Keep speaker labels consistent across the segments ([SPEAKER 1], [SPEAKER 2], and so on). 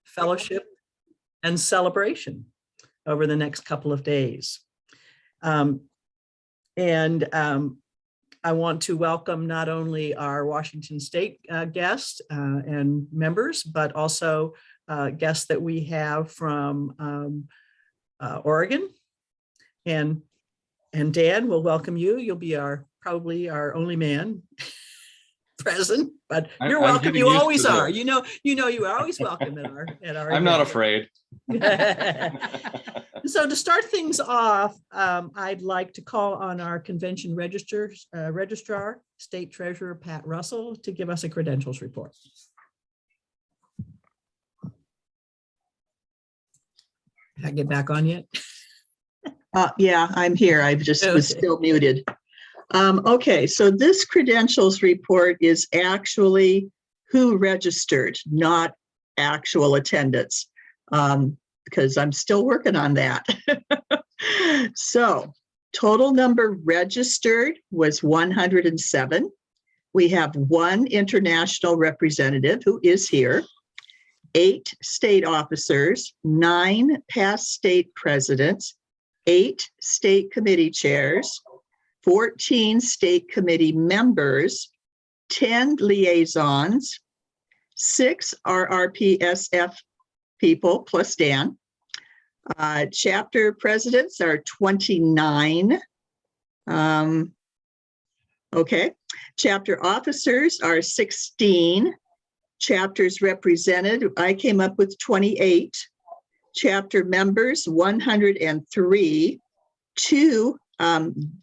[SPEAKER 1] fellowship, and celebration over the next couple of days. I want to welcome not only our Washington State guests and members, but also guests that we have from Oregon. And Dan, we'll welcome you. You'll be probably our only man present, but you're welcome. You always are. You know, you are always welcome at our
[SPEAKER 2] I'm
[SPEAKER 1] event.
[SPEAKER 2] not afraid.
[SPEAKER 1] So to start things off, I'd like to call on our convention registrar, State Treasurer Pat Russell, to give us a credentials report. Did I get back on yet?
[SPEAKER 3] Yeah, I'm here. I just was still muted. Okay, so this credentials report is actually who registered, not actual attendance, because I'm still working on that. So total number registered was 107. We have 1 international representative who is here, 8 state officers, 9 past state presidents, 8 state committee chairs, 14 state committee members, 10 liaisons, 6 RRPSF people plus Dan. Chapter presidents are 29. Okay. Chapter officers are 16. Chapters represented, I came up with 28. Chapter members, 103. 2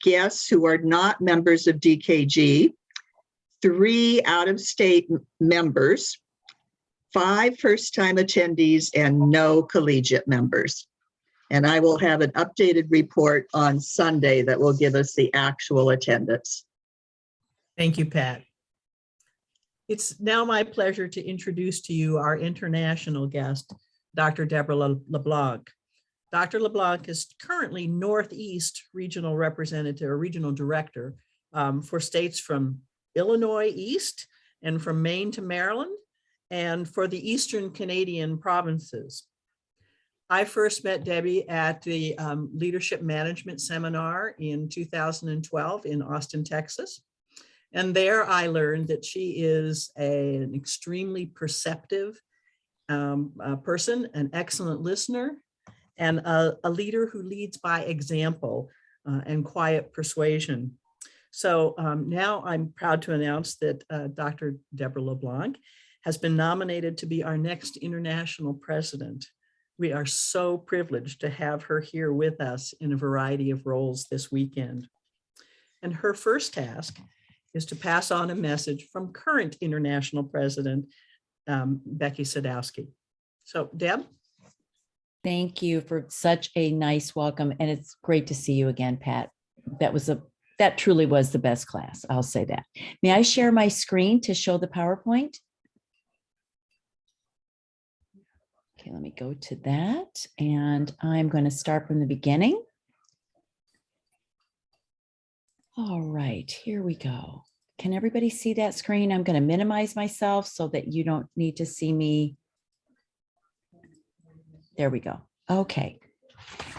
[SPEAKER 3] guests who are not members of DKG. 3 out-of-state members. 5 first-time attendees and no collegiate members. And I will have an updated report on Sunday that will give us the actual attendance.
[SPEAKER 1] Thank you, Pat. It's now my pleasure to introduce to you our international guest, Dr. Deborah Leblanc. Dr. Leblanc is currently Northeast Regional Representative or Regional Director for states from Illinois East and from Maine to Maryland, and for the Eastern Canadian provinces. I first met Debbie at the Leadership Management Seminar in 2012 in Austin, Texas. And there I learned that she is an extremely perceptive person, an excellent listener, and a leader who leads by example and quiet persuasion. So now I'm proud to announce that Dr. Deborah Leblanc has been nominated to be our next international president. We are so privileged to have her here with us in a variety of roles this weekend. And her first task is to pass on a message from current international president, Becky Sadowski. So Deb.
[SPEAKER 4] Thank you for such a nice welcome. And it's great to see you again, Pat. That truly was the best class. I'll say that. May I share my screen to show the PowerPoint? Okay, let me go to that. And I'm going to start from the beginning. All right, here we go. Can everybody see that screen? I'm going to minimize myself so that you don't need to see me. There we go. Okay.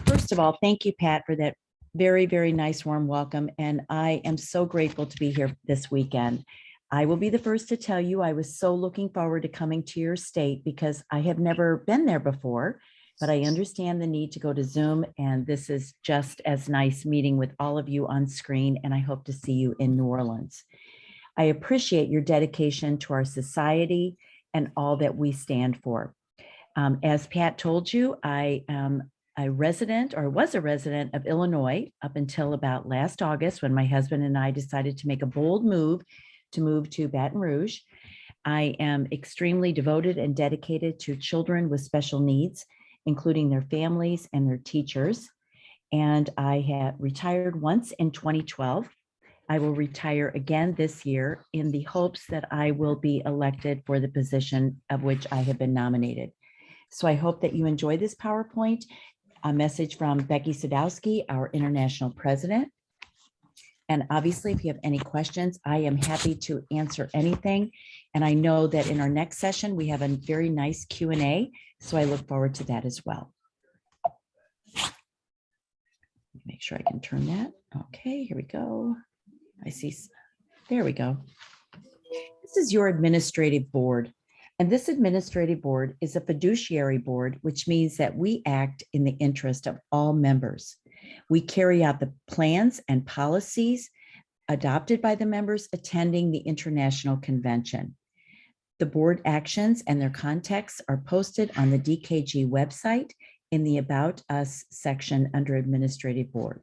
[SPEAKER 4] First of all, thank you, Pat, for that very, very nice warm welcome. And I am so grateful to be here this weekend. I will be the first to tell you I was so looking forward to coming to your state because I have never been there before, but I understand the need to go to Zoom. And this is just as nice meeting with all of you on screen. And I hope to see you in New Orleans. I appreciate your dedication to our society and all that we stand for. As Pat told you, I am a resident or was a resident of Illinois up until about last August when my husband and I decided to make a bold move to Baton Rouge. I am extremely devoted and dedicated to children with special needs, including their families and their teachers. And I have retired once in 2012. I will retire again this year in the hopes that I will be elected for the position of which I have been nominated. So I hope that you enjoy this PowerPoint, a message from Becky Sadowski, our international president. And obviously, if you have any questions, I am happy to answer anything. And I know that in our next session, we have a very nice Q&A. So I look forward to that as well. Make sure I can turn that. Okay, here we go. I see. There we go. This is your administrative board. And this administrative board is a fiduciary board, which means that we act in the interest of all members. We carry out the plans and policies adopted by the members attending the International Convention. The board actions and their contexts are posted on the DKG website in the About Us section under Administrative Board.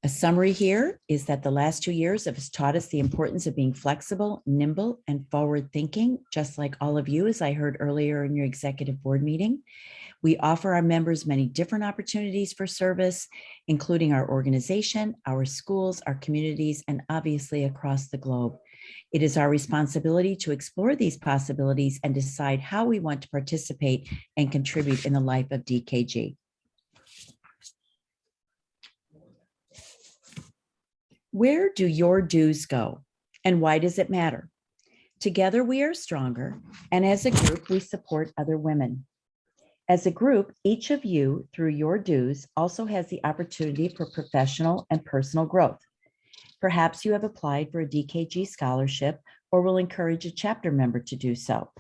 [SPEAKER 4] A summary here is that the last 2 years have taught us the importance of being flexible, nimble, and forward-thinking, just like all of you, as I heard earlier in your executive board meeting. We offer our members many different opportunities for service, including our organization, our schools, our communities, and obviously across the globe. It is our responsibility to explore these possibilities and decide how we want to participate and contribute in the life of DKG. Where do your dues go, and why does it matter? Together we are stronger, and as a group, we support other women. As a group, each of you, through your dues, also has the opportunity for professional and personal growth. Perhaps you have applied for a DKG scholarship or will encourage a chapter member to do so.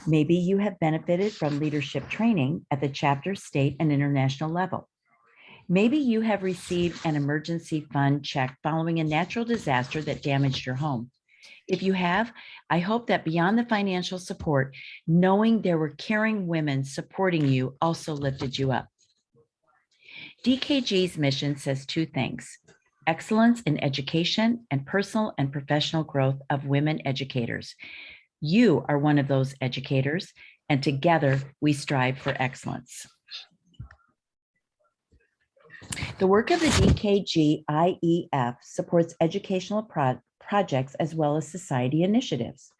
[SPEAKER 4] Maybe you have benefited from leadership training at the chapter, state, and international level. Maybe you have received an emergency fund check following a natural disaster that damaged your home. If you have, I hope that beyond the financial support, knowing there were caring women supporting you also lifted you up. DKG's mission says two things: excellence in education and personal and professional growth of women educators. You are one of those educators, and together we strive for excellence. The work of the DKG IEF supports educational projects as well as society initiatives.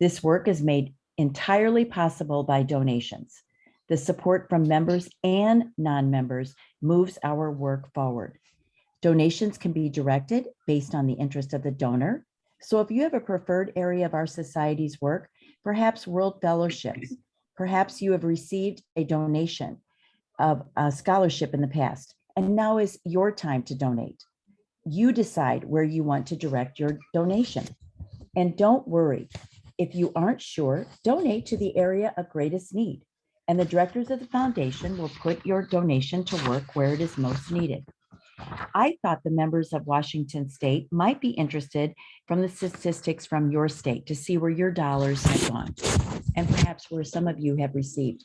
[SPEAKER 4] This work is made entirely possible by donations. The support from members and non-members moves our work forward. Donations can be directed based on the interest of the donor. So if you have a preferred area of our society's work, perhaps World Fellowships, perhaps you have received a donation of a scholarship in the past, and now is your time to donate. You decide where you want to direct your donation. And don't worry, if you aren't sure, donate to the area of greatest need. And the directors of the foundation will put your donation to work where it is most needed. I thought the members of Washington State might be interested from the statistics from your state to see where your dollars have gone, and perhaps where some of you have received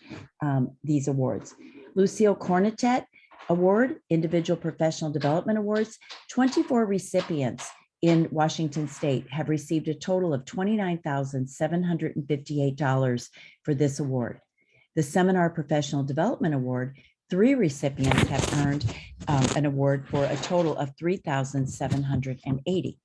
[SPEAKER 4] these awards. Lucille Cornetet Award, Individual Professional Development Awards, 24 recipients in Washington State have received a total of $29,758 for this award. The Seminar Professional Development Award, 3 recipients have earned an award for a total of $3,780.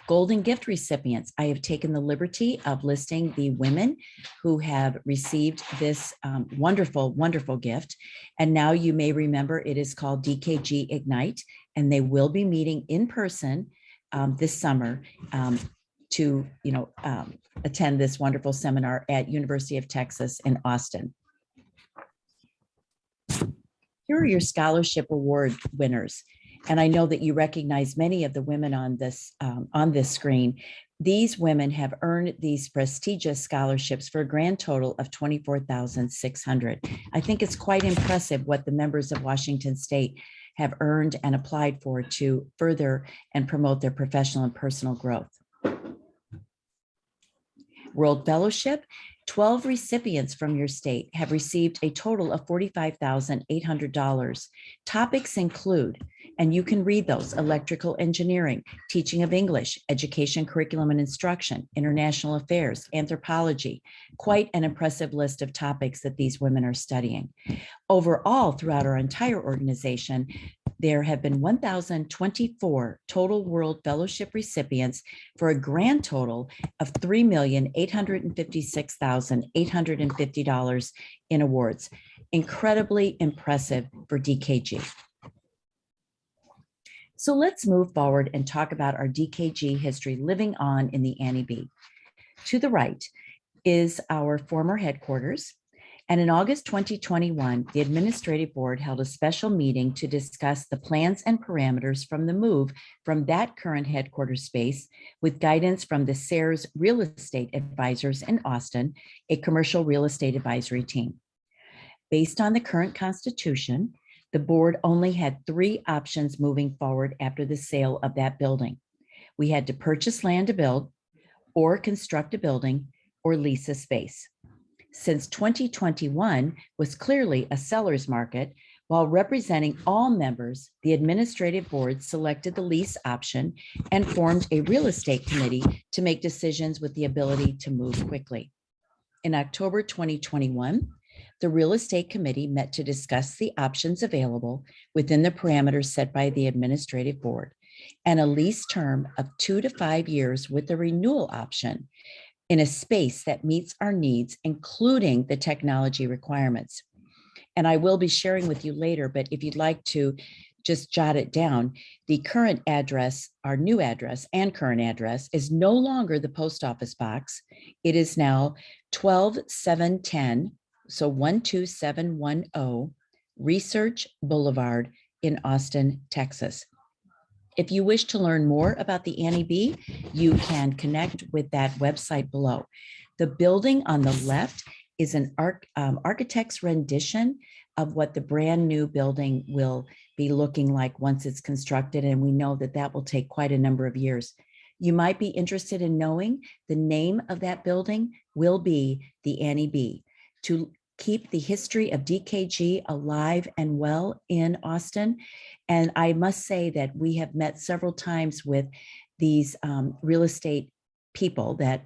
[SPEAKER 4] Golden Gift recipients, I have taken the liberty of listing the women who have received this wonderful, wonderful gift. And now you may remember it is called DKG Ignite, and they will be meeting in person this summer to attend this wonderful seminar at University of Texas in Austin. Here are your scholarship award winners. And I know that you recognize many of the women on this screen. These women have earned these prestigious scholarships for a grand total of $24,600. I think it's quite impressive what the members of Washington State have earned and applied for to further and promote their professional and personal growth. World Fellowship, 12 recipients from your state have received a total of $45,800. Topics include, and you can read those: electrical engineering, teaching of English, education, curriculum and instruction, international affairs, anthropology. Quite an impressive list of topics that these women are studying. Overall, throughout our entire organization, there have been 1,024 total World Fellowship recipients for a grand total of $3,856,850 in awards. Incredibly impressive for DKG. So let's move forward and talk about our DKG history living on in the Annie B. To the right is our former headquarters. And in August 2021, the Administrative Board held a special meeting to discuss the plans and parameters from the move from that current headquarters space with guidance from the SARES Real Estate Advisors in Austin, a commercial real estate advisory team. Based on the current constitution, the board only had 3 options moving forward after the sale of that building. We had to purchase land to build, or construct a building, or lease a space. Since 2021 was clearly a seller's market, while representing all members, the Administrative Board selected the lease option and formed a real estate committee to make decisions with the ability to move quickly. In October 2021, the Real Estate Committee met to discuss the options available within the parameters set by the Administrative Board and a lease term of 2 to 5 years with a renewal option in a space that meets our needs, including the technology requirements. And I will be sharing with you later, but if you'd like to just jot it down, the current address, our new address and current address is no longer the post office box. It is now 12710, so 12710 Research Boulevard in Austin, Texas. If you wish to learn more about the Annie B, you can connect with that website below. The building on the left is an architect's rendition of what the brand new building will be looking like once it's constructed, and we know that that will take quite a number of years. You might be interested in knowing the name of that building will be the Annie B. To keep the history of DKG alive and well in Austin. And I must say that we have met several times with these real estate people that,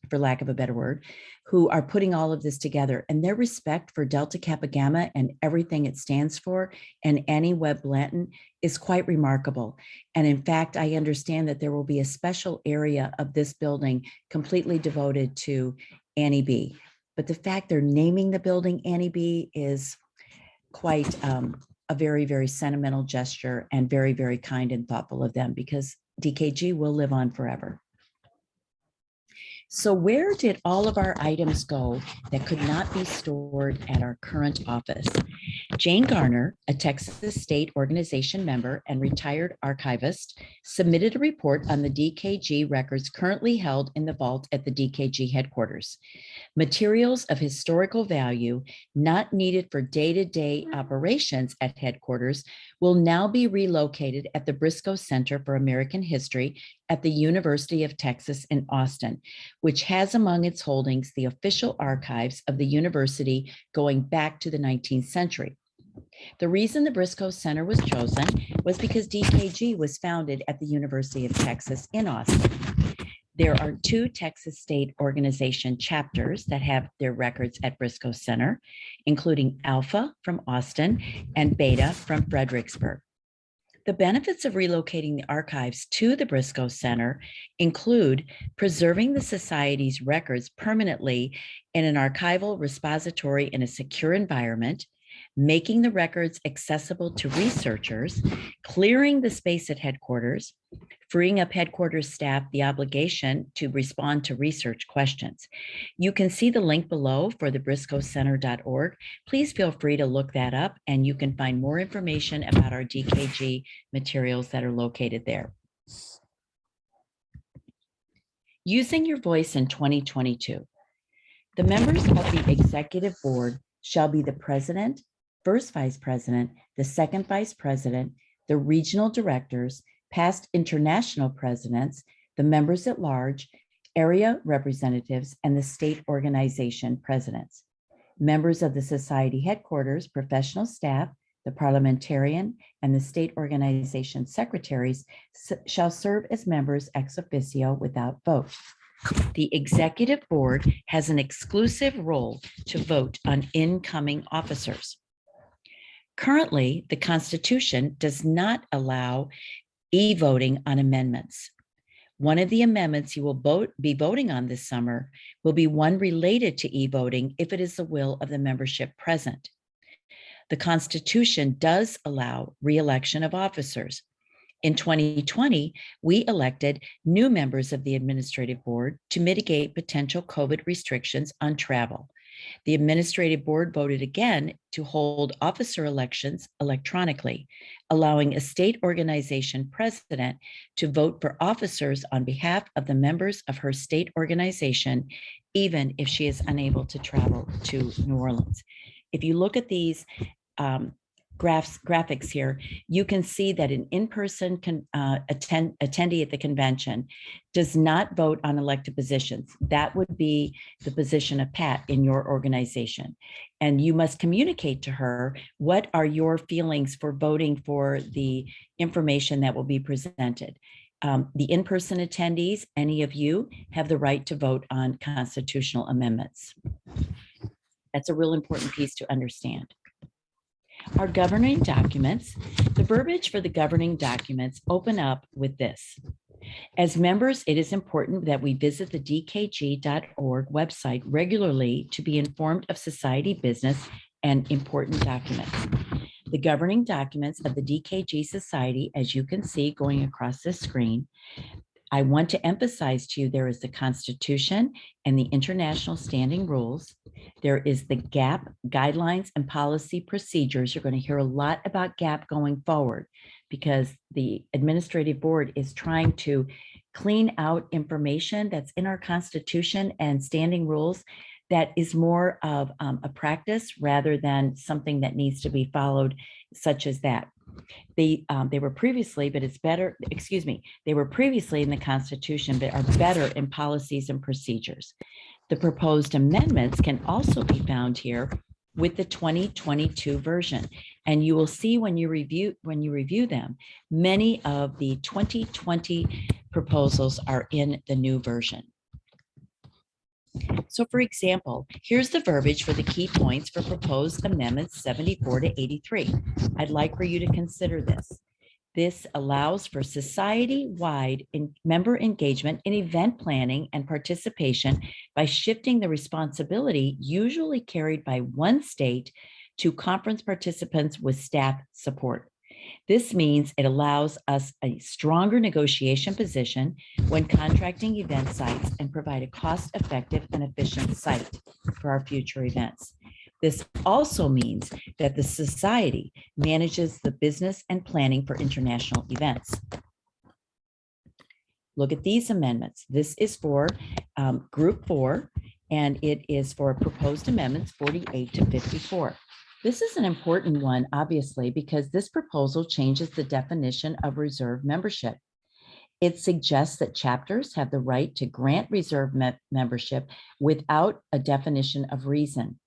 [SPEAKER 4] for lack of a better word, who are putting all of this together, and their respect for Delta Kappa Gamma and everything it stands for and Annie Webb Blanton is quite remarkable. And in fact, I understand that there will be a special area of this building completely devoted to Annie B. But the fact they're naming the building Annie B is quite a very, very sentimental gesture and very, very kind and thoughtful of them, because DKG will live on forever. So where did all of our items go that could not be stored at our current office? Jane Garner, a Texas State Organization member and retired archivist, submitted a report on the DKG records currently held in the vault at the DKG headquarters. Materials of historical value not needed for day-to-day operations at headquarters will now be relocated at the Briscoe Center for American History at the University of Texas in Austin, which has among its holdings the official archives of the university going back to the 19th century. The reason the Briscoe Center was chosen was because DKG was founded at the University of Texas in Austin. There are 2 Texas State Organization chapters that have their records at Briscoe Center, including Alpha from Austin and Beta from Fredericksburg. The benefits of relocating the archives to the Briscoe Center include preserving the Society's records permanently in an archival repository in a secure environment, making the records accessible to researchers, clearing the space at headquarters, freeing up headquarters staff the obligation to respond to research questions. You can see the link below for the briscoecenter.org. Please feel free to look that up, and you can find more information about our DKG materials that are located there. Using your voice in 2022. The members of the executive board shall be the president, first vice president, the second vice president, the regional directors, past international presidents, the members at large, area representatives, and the state organization presidents. Members of the society headquarters, professional staff, the parliamentarian, and the state organization secretaries shall serve as members ex officio without vote. The executive board has an exclusive role to vote on incoming officers. Currently, the Constitution does not allow e-voting on amendments. One of the amendments you will be voting on this summer will be one related to e-voting if it is the will of the membership present. The Constitution does allow re-election of officers. In 2020, we elected new members of the administrative board to mitigate potential COVID restrictions on travel. The administrative board voted again to hold officer elections electronically, allowing a state organization president to vote for officers on behalf of the members of her state organization, even if she is unable to travel to New Orleans. If you look at these graphics here, you can see that an in-person attendee at the convention does not vote on elected positions. That would be the position of Pat in your organization. And you must communicate to her, what are your feelings for voting for the information that will be presented? The in-person attendees, any of you, have the right to vote on constitutional amendments. That's a real important piece to understand. Our governing documents, the verbiage for the governing documents open up with this. As members, it is important that we visit the dkg.org website regularly to be informed of society business and important documents. The governing documents of the DKG Society, as you can see going across this screen, I want to emphasize to you, there is the Constitution and the international standing rules. There is the GAP, guidelines and policy procedures. You're going to hear a lot about GAP going forward because the administrative board is trying to clean out information that's in our Constitution and standing rules that is more of a practice rather than something that needs to be followed, such as that. They were previously, but it's better, excuse me, they were previously in the Constitution, but are better in policies and procedures. The proposed amendments can also be found here with the 2022 version. And you will see when you review them, many of the 2020 proposals are in the new version. So for example, here's the verbiage for the key points for proposed amendments 74 to 83. I'd like for you to consider this. This allows for society-wide member engagement in event planning and participation by shifting the responsibility usually carried by one state to conference participants with staff support. This means it allows us a stronger negotiation position when contracting event sites and provide a cost-effective and efficient site for our future events. This also means that the society manages the business and planning for international events. Look at these amendments. This is for Group 4, and it is for proposed amendments 48 to 54. This is an important one, obviously, because this proposal changes the definition of reserve membership. It suggests that chapters have the right to grant reserve membership without a definition of reason.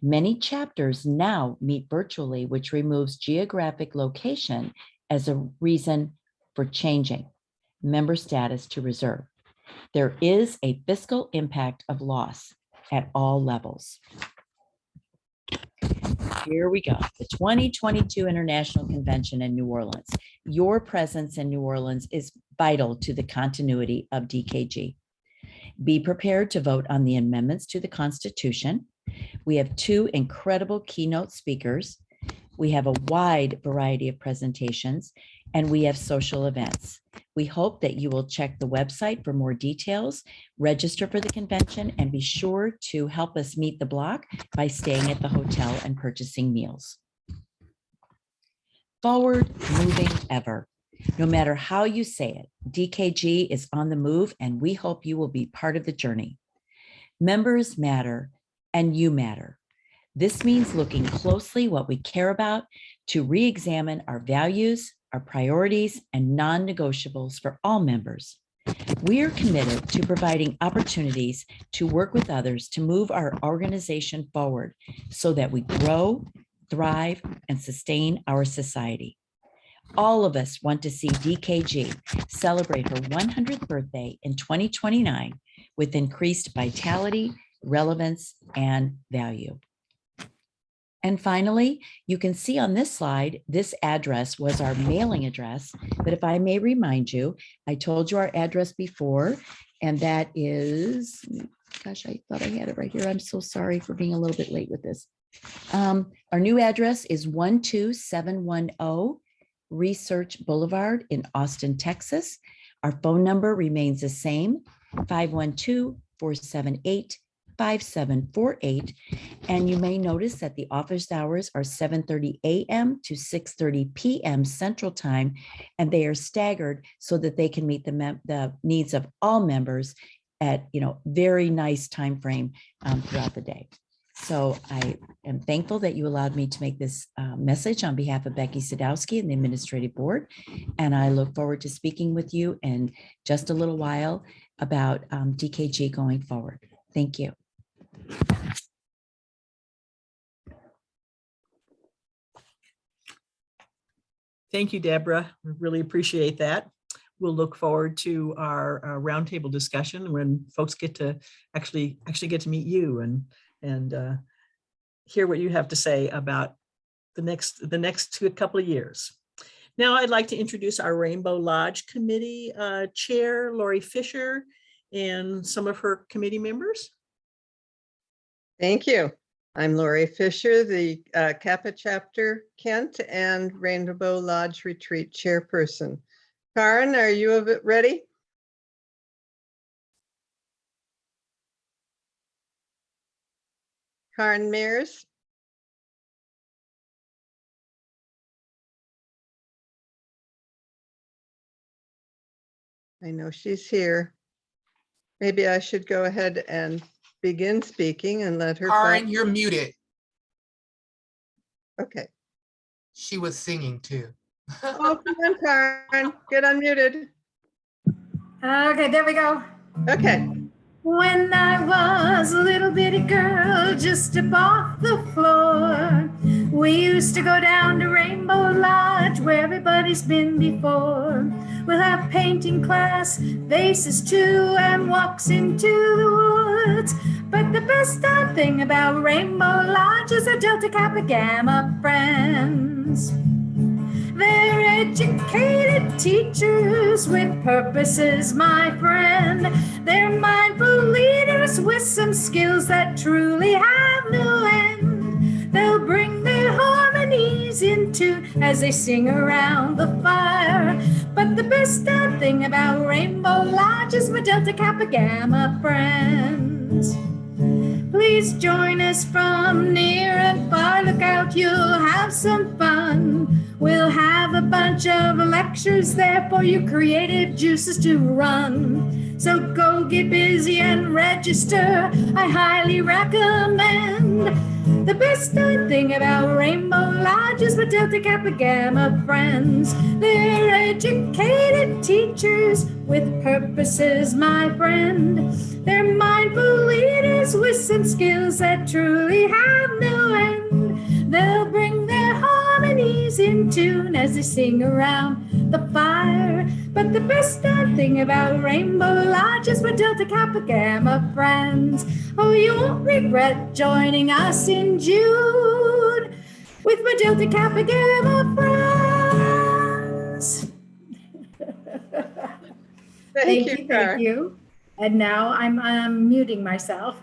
[SPEAKER 4] Many chapters now meet virtually, which removes geographic location as a reason for changing member status to reserve. There is a fiscal impact of loss at all levels. Here we go, the 2022 International Convention in New Orleans. Your presence in New Orleans is vital to the continuity of DKG. Be prepared to vote on the amendments to the Constitution. We have 2 incredible keynote speakers. We have a wide variety of presentations, and we have social events. We hope that you will check the website for more details, register for the convention, and be sure to help us meet the block by staying at the hotel and purchasing meals. Forward moving ever. No matter how you say it, DKG is on the move, and we hope you will be part of the journey. Members matter, and you matter. This means looking closely what we care about to re-examine our values, our priorities, and non-negotiables for all members. We are committed to providing opportunities to work with others to move our organization forward so that we grow, thrive, and sustain our society. All of us want to see DKG celebrate her 100th birthday in 2029 with increased vitality, relevance, and value. And finally, you can see on this slide, this address was our mailing address. But if I may remind you, I told you our address before, and that is, gosh, I thought I had it right here. I'm so sorry for being a little bit late with this. Our new address is 12710 Research Boulevard in Austin, Texas. Our phone number remains the same, 512-478-5748. And you may notice that the office hours are 7:30 a.m. to 6:30 p.m. Central Time, and they are staggered so that they can meet the needs of all members at, very nice time frame throughout the day. So I am thankful that you allowed me to make this message on behalf of Becky Sadowski and the Administrative Board. And I look forward to speaking with you in just a little while about DKG going forward. Thank you.
[SPEAKER 1] Thank you, Deborah. We really appreciate that. We'll look forward to our roundtable discussion when folks get to actually get to meet you and hear what you have to say about the next couple of years. Now I'd like to introduce our Rainbow Lodge Committee Chair, Lori Fisher, and some of her committee members.
[SPEAKER 2] Thank you. I'm Lori Fisher, the Kappa Chapter Kent and Rainbow Lodge Retreat Chairperson. Karen, are you ready? Karen Mears? I know she's here. Maybe I should go ahead and begin speaking and let her.
[SPEAKER 5] Karen, you're muted.
[SPEAKER 2] Okay.
[SPEAKER 5] She was singing too.
[SPEAKER 2] Oh, come on, Karen, get unmuted.
[SPEAKER 6] Okay, there we go.
[SPEAKER 2] Okay.
[SPEAKER 6] When I was a little bitty girl, just up off the floor, we used to go down to Rainbow Lodge where everybody's been before. We'll have painting class, vases too, and walks into the woods. But the best thing about Rainbow Lodge is our Delta Kappa Gamma friends. They're educated teachers with purposes, my friend. They're mindful leaders with some skills that truly have no end. They'll bring their harmonies in tune as they sing around the fire. But the best thing about Rainbow Lodge is my Delta Kappa Gamma friends. Please join us from near and far. Look out, you'll have some fun. We'll have a bunch of lectures there for you creative juices to run. So go get busy and register. I highly recommend. The best thing about Rainbow Lodge is with Delta Kappa Gamma friends. They're educated teachers with purposes, my friend. They're mindful leaders with some skills that truly have no end. They'll bring their harmonies in tune as they sing around the fire. But the best thing about Rainbow Lodge is with Delta Kappa Gamma friends. Oh, you won't regret joining us in June with my Delta Kappa Gamma friends.
[SPEAKER 2] Thank you, Karen.
[SPEAKER 6] Thank you. And now I'm muting myself.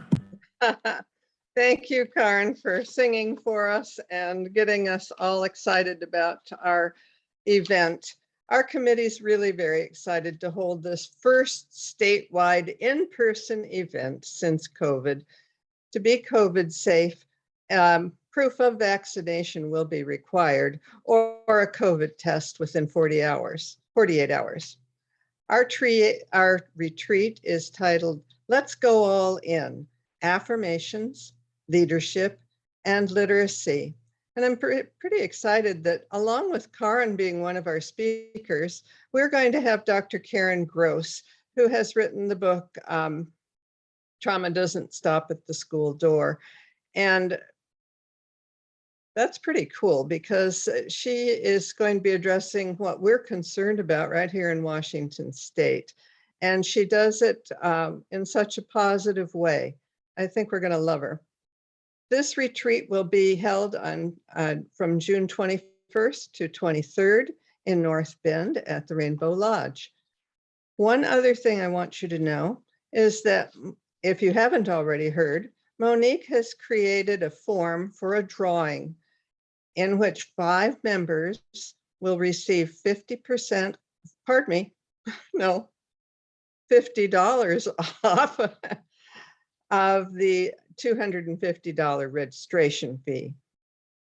[SPEAKER 2] Thank you, Karen, for singing for us and getting us all excited about our event. Our committee is really very excited to hold this first statewide in-person event since COVID. To be COVID safe, proof of vaccination will be required or a COVID test within 48 hours. Our retreat is titled, Let's Go All In, Affirmations, Leadership, and Literacy. And I'm pretty excited that along with Karen being one of our speakers, we're going to have Dr. Karen Gross, who has written the book, Trauma Doesn't Stop at the School Door. And that's pretty cool because she is going to be addressing what we're concerned about right here in Washington State. And she does it in such a positive way. I think we're going to love her. This retreat will be held on from June 21st to 23rd in North Bend at the Rainbow Lodge. One other thing I want you to know is that if you haven't already heard, Monique has created a form for a drawing in which 5 members will receive 50%, pardon me, no, $50 off of the $250 registration fee.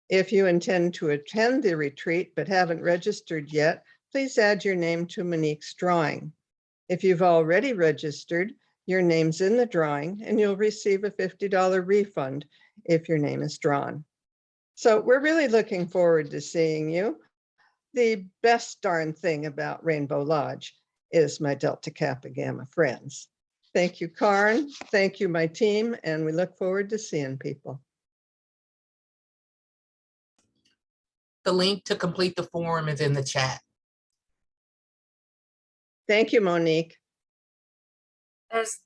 [SPEAKER 2] If you intend to attend the retreat but haven't registered yet, please add your name to Monique's drawing. If you've already registered, your name's in the drawing and you'll receive a $50 refund if your name is drawn. So we're really looking forward to seeing you. The best darn thing about Rainbow Lodge is my Delta Kappa Gamma friends. Thank you, Karen. Thank you, my team, and we look forward to seeing people.
[SPEAKER 5] The link to complete the form is in the chat.
[SPEAKER 2] Thank you, Monique.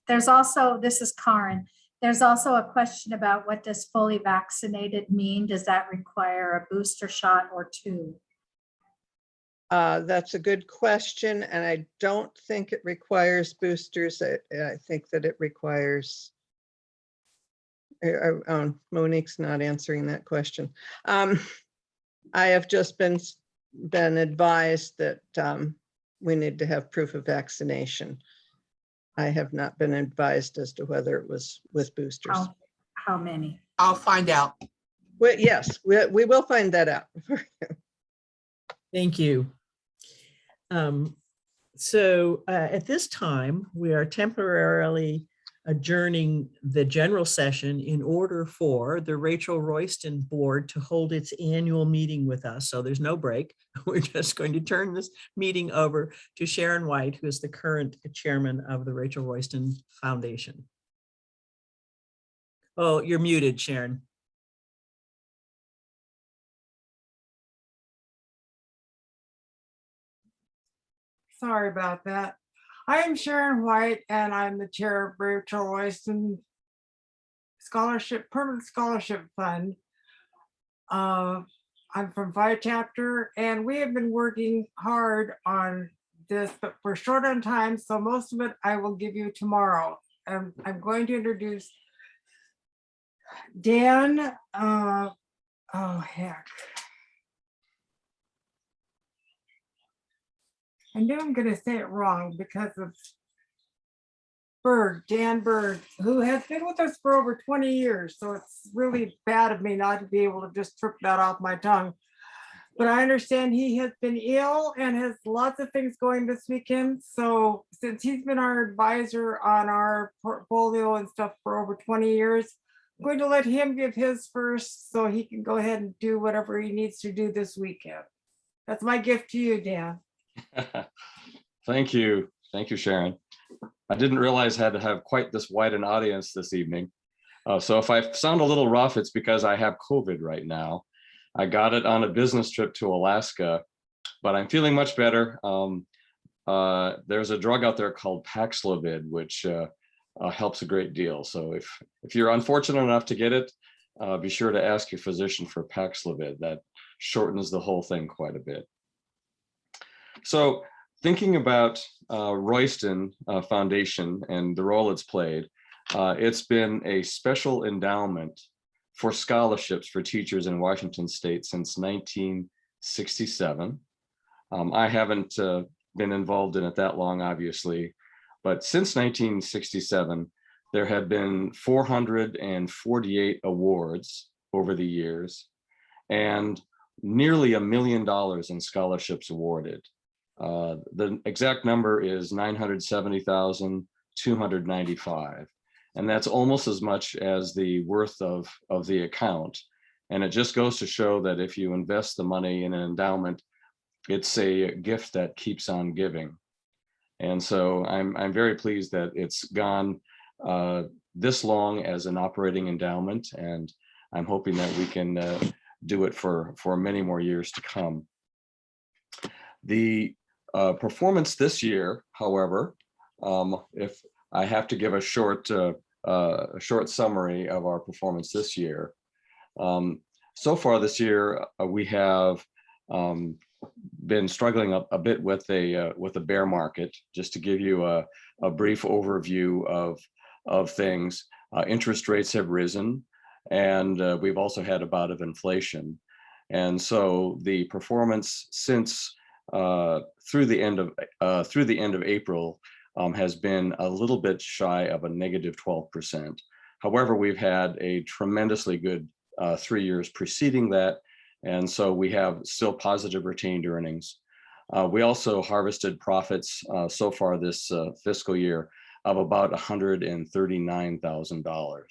[SPEAKER 6] There's also, this is Karen. There's also a question about what does fully vaccinated mean? Does that require a booster shot or two?
[SPEAKER 2] That's a good question, and I don't think it requires boosters. I think that it requires, Monique's not answering that question. I have just been advised that we need to have proof of vaccination. I have not been advised as to whether it was with boosters.
[SPEAKER 6] How many?
[SPEAKER 5] I'll find out.
[SPEAKER 2] Well, yes, we will find that out.
[SPEAKER 1] Thank you. So at this time, we are temporarily adjourning the general session in order for the Rachel Royston Board to hold its annual meeting with us. So there's no break. We're just going to turn this meeting over to Sharon White, who is the current chairman of the Rachel Royston Foundation. Oh, you're muted, Sharon.
[SPEAKER 7] Sorry about that. I am Sharon White, and I'm the chair of Rachel Royston Scholarship, Permanent Scholarship Fund. I'm from Five Chapter, and we have been working hard on this, but we're short on time, so most of it I will give you tomorrow. I'm going to introduce Dan. Oh, heck. I knew I'm going to say it wrong because of Berg, Dan Berg, who has been with us for over 20 years. So it's really bad of me not to be able to just trip that off my tongue. But I understand he has been ill and has lots of things going this weekend. So since he's been our advisor on our portfolio and stuff for over 20 years, I'm going to let him give his first so he can go ahead and do whatever he needs to do this weekend. That's my gift to you, Dan.
[SPEAKER 8] Thank you. Thank you, Sharon. I didn't realize I had to have quite this wide an audience this evening. So if I sound a little rough, it's because I have COVID right now. I got it on a business trip to Alaska, but I'm feeling much better. There's a drug out there called Paxlovid, which helps a great deal. So if you're unfortunate enough to get it, be sure to ask your physician for Paxlovid. That shortens the whole thing quite a bit. So thinking about Royston Foundation and the role it's played, it's been a special endowment for scholarships for teachers in Washington State since 1967. I haven't been involved in it that long, obviously, but since 1967, there have been 448 awards over the years and nearly $1 million in scholarships awarded. The exact number is 970,295, and that's almost as much as the worth of the account. And it just goes to show that if you invest the money in an endowment, it's a gift that keeps on giving. And so I'm very pleased that it's gone this long as an operating endowment, and I'm hoping that we can do it for many more years to come. The performance this year, however, if I have to give a short summary of our performance this year, so far this year we have been struggling a bit with a bear market. Just to give you a brief overview of things, interest rates have risen, and we've also had a bout of inflation. And so the performance since through the end of April has been a little bit shy of a negative 12%. However, we've had a tremendously good 3 years preceding that. And so we have still positive retained earnings. We also harvested profits so far this fiscal year of about $139,000.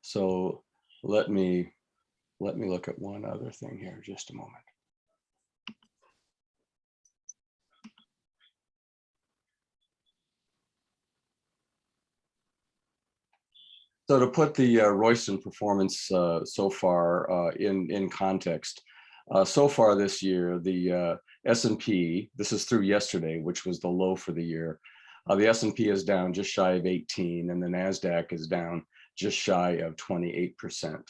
[SPEAKER 8] So let me look at one other thing here, just a moment. So to put the Royston performance so far in context, so far this year, the S&P, this is through yesterday, which was the low for the year, the S&P is down just shy of 18, and the NASDAQ is down just shy of 28%.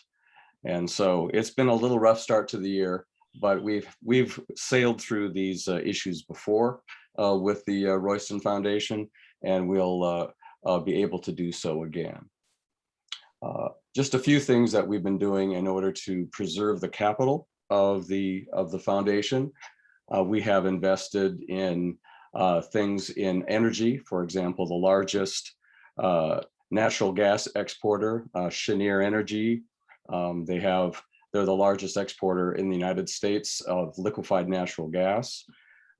[SPEAKER 8] And so it's been a little rough start to the year, but we've sailed through these issues before with the Royston Foundation, and we'll be able to do so again. Just a few things that we've been doing in order to preserve the capital of the foundation. We have invested in things in energy. For example, the largest natural gas exporter, Cheniere Energy. They're the largest exporter in the United States of liquefied natural gas.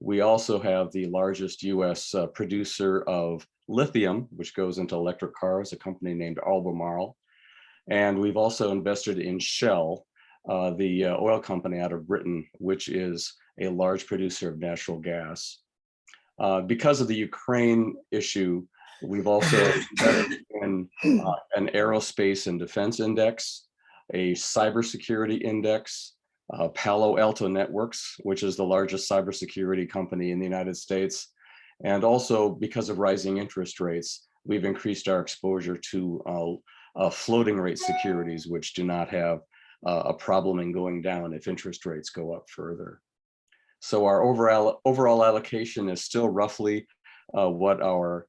[SPEAKER 8] We also have the largest US producer of lithium, which goes into electric cars, a company named Albemarle. And we've also invested in Shell, the oil company out of Britain, which is a large producer of natural gas. Because of the Ukraine issue, we've also invested in an aerospace and defense index, a cybersecurity index, Palo Alto Networks, which is the largest cybersecurity company in the United States. And also because of rising interest rates, we've increased our exposure to floating rate securities, which do not have a problem in going down if interest rates go up further. So our overall allocation is still roughly what our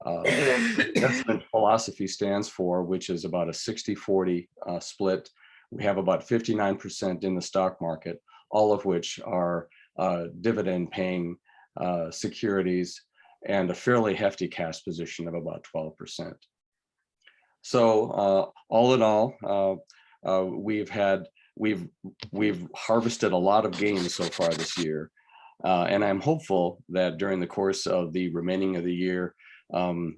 [SPEAKER 8] investment philosophy stands for, which is about a 60-40 split. We have about 59% in the stock market, all of which are dividend paying securities, and a fairly hefty cash position of about 12%. So all in all, we've harvested a lot of gains so far this year. And I'm hopeful that during the course of the remaining of the year,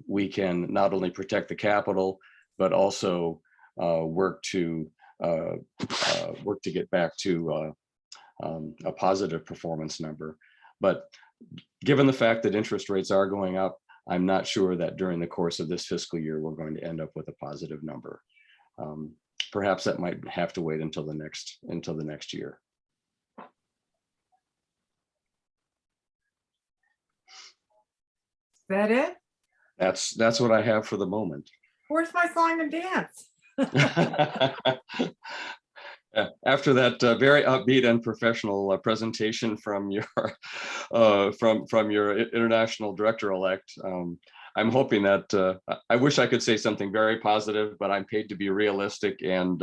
[SPEAKER 8] we can not only protect the capital, but also work to get back to a positive performance number. But given the fact that interest rates are going up, I'm not sure that during the course of this fiscal year, we're going to end up with a positive number. Perhaps that might have to wait until the next year.
[SPEAKER 7] Is that it?
[SPEAKER 8] That's what I have for the moment.
[SPEAKER 7] Where's my song and dance?
[SPEAKER 8] After that very upbeat and professional presentation from your from your international director-elect, I'm hoping that I wish I could say something very positive, but I'm paid to be realistic and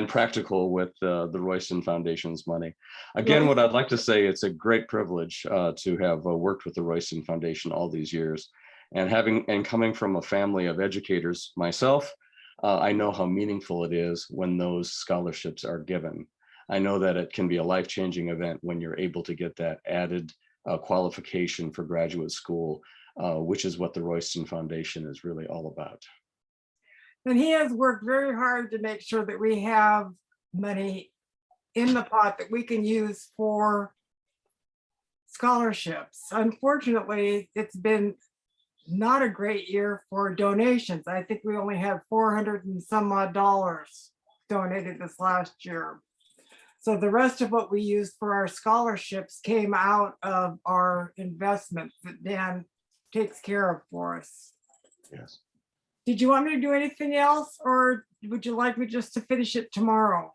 [SPEAKER 8] practical with the Royston Foundation's money. Again, what I'd like to say, it's a great privilege to have worked with the Royston Foundation all these years, and coming from a family of educators myself. I know how meaningful it is when those scholarships are given. I know that it can be a life-changing event when you're able to get that added qualification for graduate school, which is what the Royston Foundation is really all about.
[SPEAKER 7] And he has worked very hard to make sure that we have money in the pot that we can use for scholarships. Unfortunately, it's been not a great year for donations. I think we only had $400 and some odd donated this last year. So the rest of what we used for our scholarships came out of our investments that Dan takes care of for us.
[SPEAKER 8] Yes.
[SPEAKER 7] Did you want me to do anything else, or would you like me just to finish it tomorrow?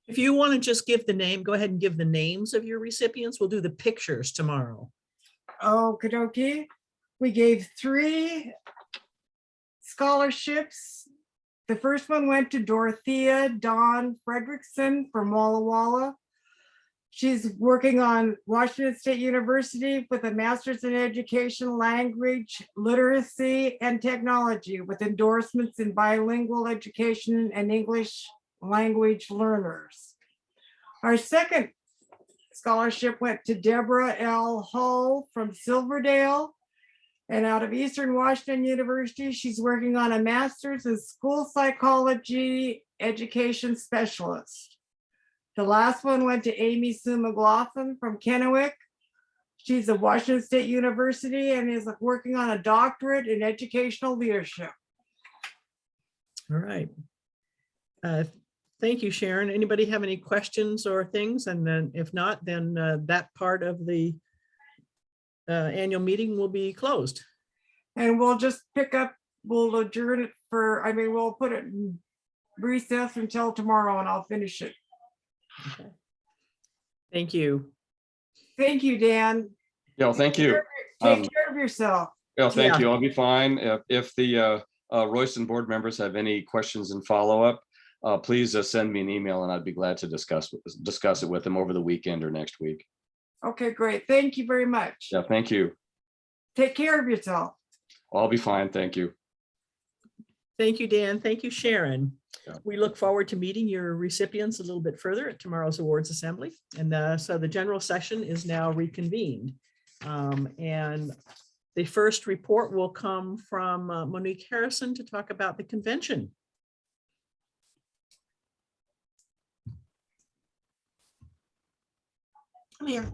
[SPEAKER 1] If you want to just give the name, go ahead and give the names of your recipients. We'll do the pictures tomorrow.
[SPEAKER 7] Okie dokie. We gave 3 scholarships The first one went to Dorothea Dawn Fredrickson from Walla Walla. She's working on Washington State University with a master's in education, language, literacy, and technology with endorsements in bilingual education and English language learners. Our second scholarship went to Deborah L. Hull from Silverdale. And out of Eastern Washington University, she's working on a master's in school psychology education specialist. The last one went to Amy Sue McLaughlin from Kennewick. She's at Washington State University and is working on a doctorate in educational leadership.
[SPEAKER 1] All right. Thank you, Sharon. Anybody have any questions or things? And then if not, then that part of the annual meeting will be closed.
[SPEAKER 7] And we'll just pick up, we'll adjourn it for, we'll put it in recess until tomorrow and I'll finish it.
[SPEAKER 1] Okay. Thank you.
[SPEAKER 7] Thank you, Dan.
[SPEAKER 8] Yeah, thank you.
[SPEAKER 7] Take care of yourself.
[SPEAKER 8] Yeah, thank
[SPEAKER 1] Yeah.
[SPEAKER 8] you. I'll be fine. If the Royston board members have any questions and follow-up, please send me an email and I'd be glad to discuss it with them over the weekend or next week.
[SPEAKER 7] Okay, great. Thank you very much.
[SPEAKER 8] Yeah, thank you.
[SPEAKER 7] Take care of yourself.
[SPEAKER 8] I'll be fine. Thank you.
[SPEAKER 1] Thank you, Dan. Thank you, Sharon.
[SPEAKER 8] Yeah.
[SPEAKER 1] We look forward to meeting your recipients a little bit further at tomorrow's awards assembly. And so the general session is now reconvened. And the first report will come from Monique Harrison to talk about the convention.
[SPEAKER 5] I'm here.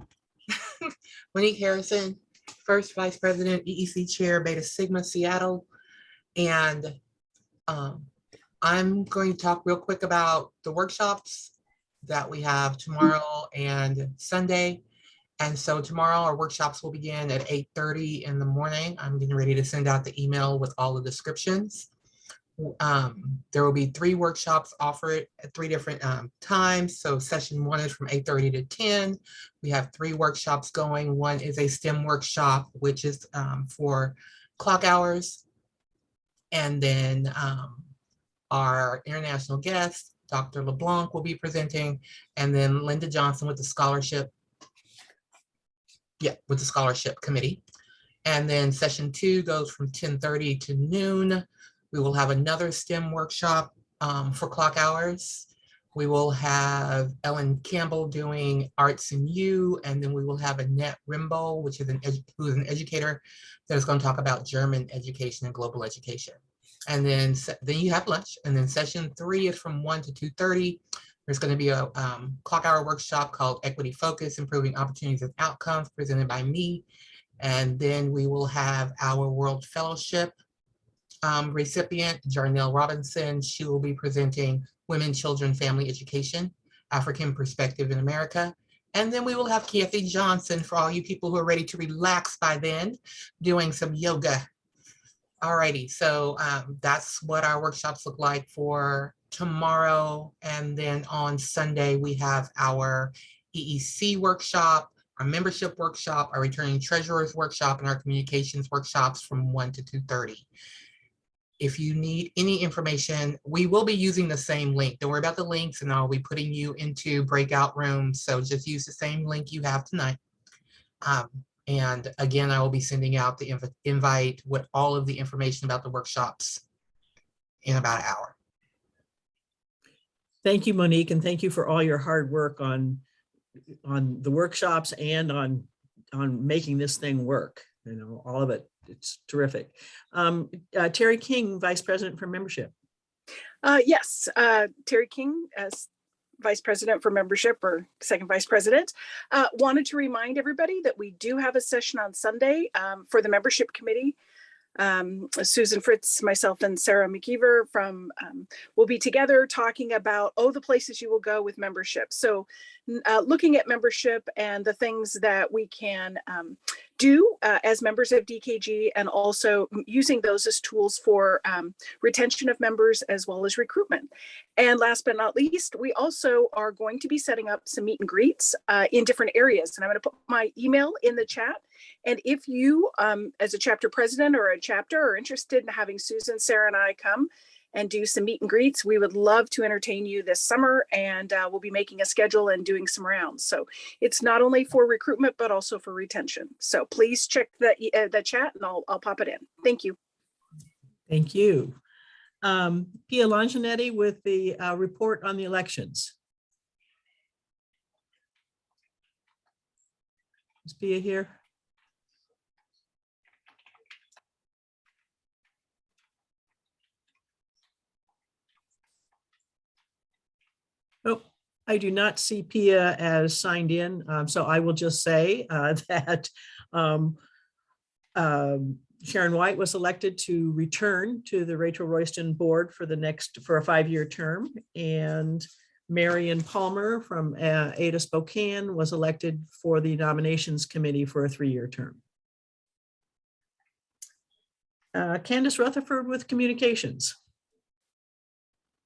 [SPEAKER 5] Monique Harrison, first Vice President, EEC Chair, Beta Sigma, Seattle. And I'm going to talk real quick about the workshops that we have tomorrow and Sunday. And so tomorrow our workshops will begin at 8:30 in the morning. I'm getting ready to send out the email with all the descriptions. There will be 3 workshops offered at 3 different times. So session 1 is from 8:30 to 10. We have 3 workshops going. One is a STEM workshop, which is for clock hours. And then our international guest, Dr. Leblanc, will be presenting, and then Linda Johnson with the scholarship. Yeah, with the scholarship committee. And then session 2 goes from 10:30 to noon. We will have another STEM workshop for clock hours. We will have Ellen Campbell doing Arts and You, and then we will have Annette Rimbaud, which is who is an educator that is going to talk about German education and global education. And then you have lunch, and then session 3 is from 1 to 2:30. There's going to be a clock hour workshop called Equity Focus, Improving Opportunities and Outcomes, presented by me. And then we will have our World Fellowship recipient, Jarnell Robinson. She will be presenting Women, Children, Family Education, African Perspective in America. And then we will have Kathy Johnson, for all you people who are ready to relax by then, doing some yoga. Alrighty, so that's what our workshops look like for tomorrow. And then on Sunday, we have our EEC workshop, our membership workshop, our returning treasurers workshop, and our communications workshops from 1 to 2:30. If you need any information, we will be using the same link. Don't worry about the links, and I'll be putting you into breakout rooms. So just use the same link you have tonight. And again, I will be sending out the invite with all of the information about the workshops in about an hour.
[SPEAKER 1] Thank you, Monique, and thank you for all your hard work on the workshops and on making this thing work. You know, all of it. It's terrific. Terry King, Vice President for Membership.
[SPEAKER 9] Yes, Terry King as Vice President for Membership, or Second Vice President. Wanted to remind everybody that we do have a session on Sunday for the Membership Committee. Susan Fritz, myself, and Sarah McKeever will be together talking about, the places you will go with membership. So looking at membership and the things that we can do as members of DKG, and also using those as tools for retention of members as well as recruitment. And last but not least, we also are going to be setting up some meet and greets in different areas. And I'm going to put my email in the chat. And if you, as a chapter president or a chapter, are interested in having Susan, Sarah, and I come and do some meet and greets. We would love to entertain you this summer, and we'll be making a schedule and doing some rounds. So it's not only for recruitment, but also for retention. So please check the chat, and I'll pop it in. Thank you.
[SPEAKER 1] Thank you. Pia Longinetti with the report on the elections. Is Pia here? Oh, I do not see Pia as signed in, so I will just say that Sharon White was elected to return to the Rachel Royston board for a 5-year term, and Marion Palmer from Ada Spokane was elected for the nominations committee for a 3-year term. Candace Rutherford with communications.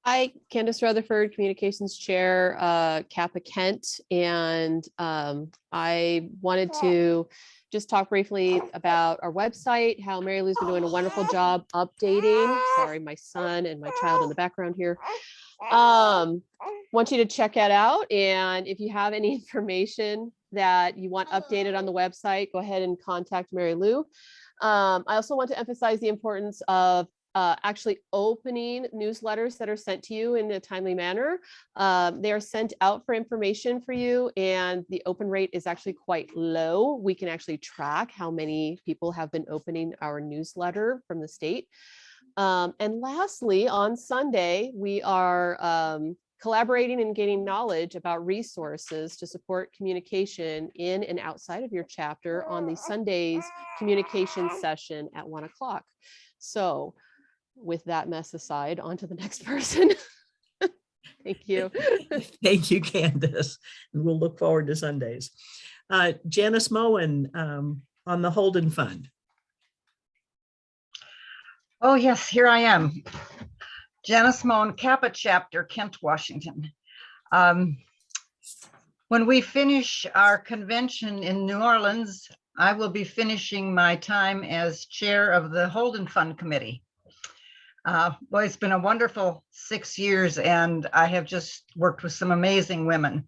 [SPEAKER 10] Hi, Candace Rutherford, Communications Chair, Kappa Kent, and I wanted to just talk briefly about our website, how Mary Lou's been doing a wonderful job updating. Sorry, my son and my child in the background here. Want you to check it out, and if you have any information that you want updated on the website, go ahead and contact Mary Lou. I also want to emphasize the importance of actually opening newsletters that are sent to you in a timely manner. They are sent out for information for you, and the open rate is actually quite low. We can actually track how many people have been opening our newsletter from the state. And lastly, on Sunday, we are collaborating and gaining knowledge about resources to support communication in and outside of your chapter on the Sunday's communication session at 1 o'clock. So with that mess aside, on to the next person. Thank you.
[SPEAKER 1] Thank you, Candace. And we'll look forward to Sundays. Janice Moen on the Holden Fund.
[SPEAKER 11] Oh, yes, here I am. Janice Moen, Kappa Chapter, Kent, Washington. When we finish our convention in New Orleans, I will be finishing my time as chair of the Holden Fund Committee. Boy, it's been a wonderful 6 years, and I have just worked with some amazing women.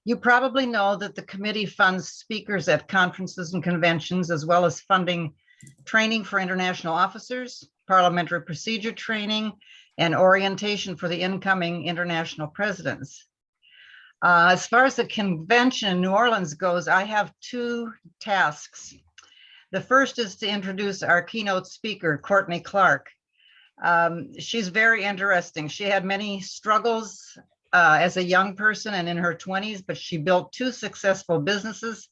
[SPEAKER 11] You probably know that the committee funds speakers at conferences and conventions, as well as funding training for international officers, parliamentary procedure training, and orientation for the incoming international presidents. As far as the convention in New Orleans goes, I have 2 tasks. The first is to introduce our keynote speaker, Courtney Clark. She's very interesting. She had many struggles as a young person and in her 20s, but she built 2 successful businesses.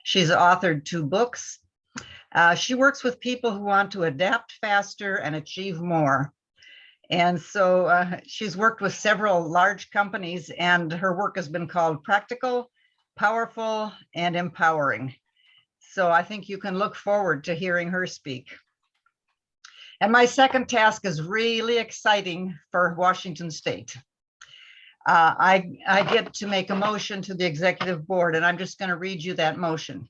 [SPEAKER 11] She's authored 2 books. She works with people who want to adapt faster and achieve more. And so she's worked with several large companies, and her work has been called Practical, Powerful, and Empowering. So I think you can look forward to hearing her speak. And my second task is really exciting for Washington State. I get to make a motion to the executive board, and I'm just going to read you that motion.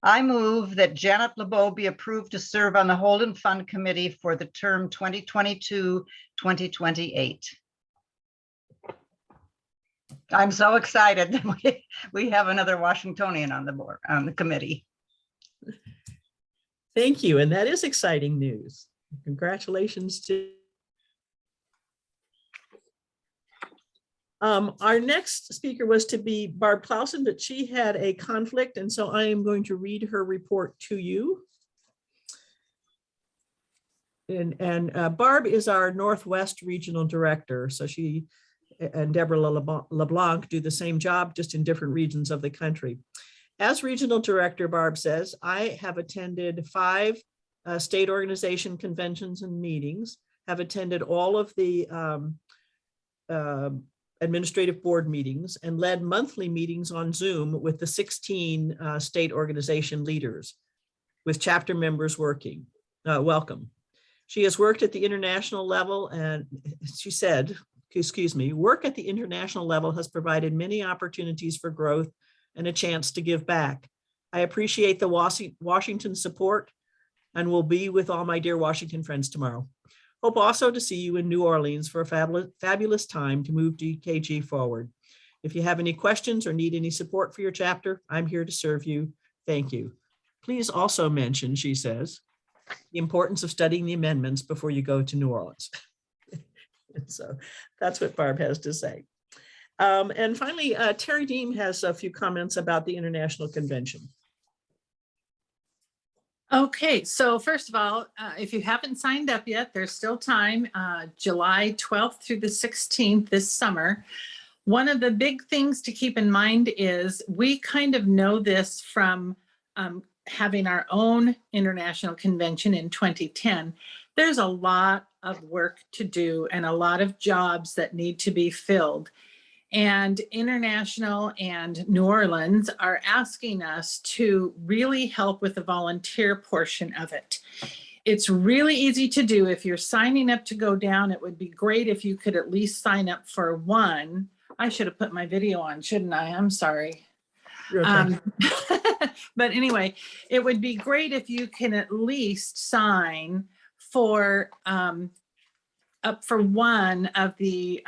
[SPEAKER 11] I move that Janet LeBeau be approved to serve on the Holden Fund Committee for the term 2022-2028. I'm so excited that we have another Washingtonian on the board, on the committee.
[SPEAKER 1] Thank you, and that is exciting news. Congratulations to our next speaker was to be Barb Clausen, but she had a conflict, and so I am going to read her report to you. And Barb is our Northwest Regional Director, so she and Deborah Leblanc do the same job, just in different regions of the country. As Regional Director, Barb says, I have attended 5 state organization conventions and meetings, have attended all of the administrative board meetings, and led monthly meetings on Zoom with the 16 state organization leaders, with chapter members working. Welcome. She has worked at the international level, and she said, excuse me, work at the international level has provided many opportunities for growth and a chance to give back. I appreciate the Washington support and will be with all my dear Washington friends tomorrow. Hope also to see you in New Orleans for a fabulous time to move DKG forward. If you have any questions or need any support for your chapter, I'm here to serve you. Thank you. Please also mention, she says, the importance of studying the amendments before you go to New Orleans. So that's what Barb has to say. And finally, Terry Deem has a few comments about the International Convention.
[SPEAKER 12] Okay, so first of all, if you haven't signed up yet, there's still time, July 12th through the 16th this summer. One of the big things to keep in mind is we kind of know this from having our own international convention in 2010. There's a lot of work to do and a lot of jobs that need to be filled. And International and New Orleans are asking us to really help with the volunteer portion of it. It's really easy to do. If you're signing up to go down, it would be great if you could at least sign up for one. I should have put my video on, shouldn't I? I'm sorry.
[SPEAKER 1] Okay.
[SPEAKER 12] But anyway, it would be great if you can at least sign for up for one of the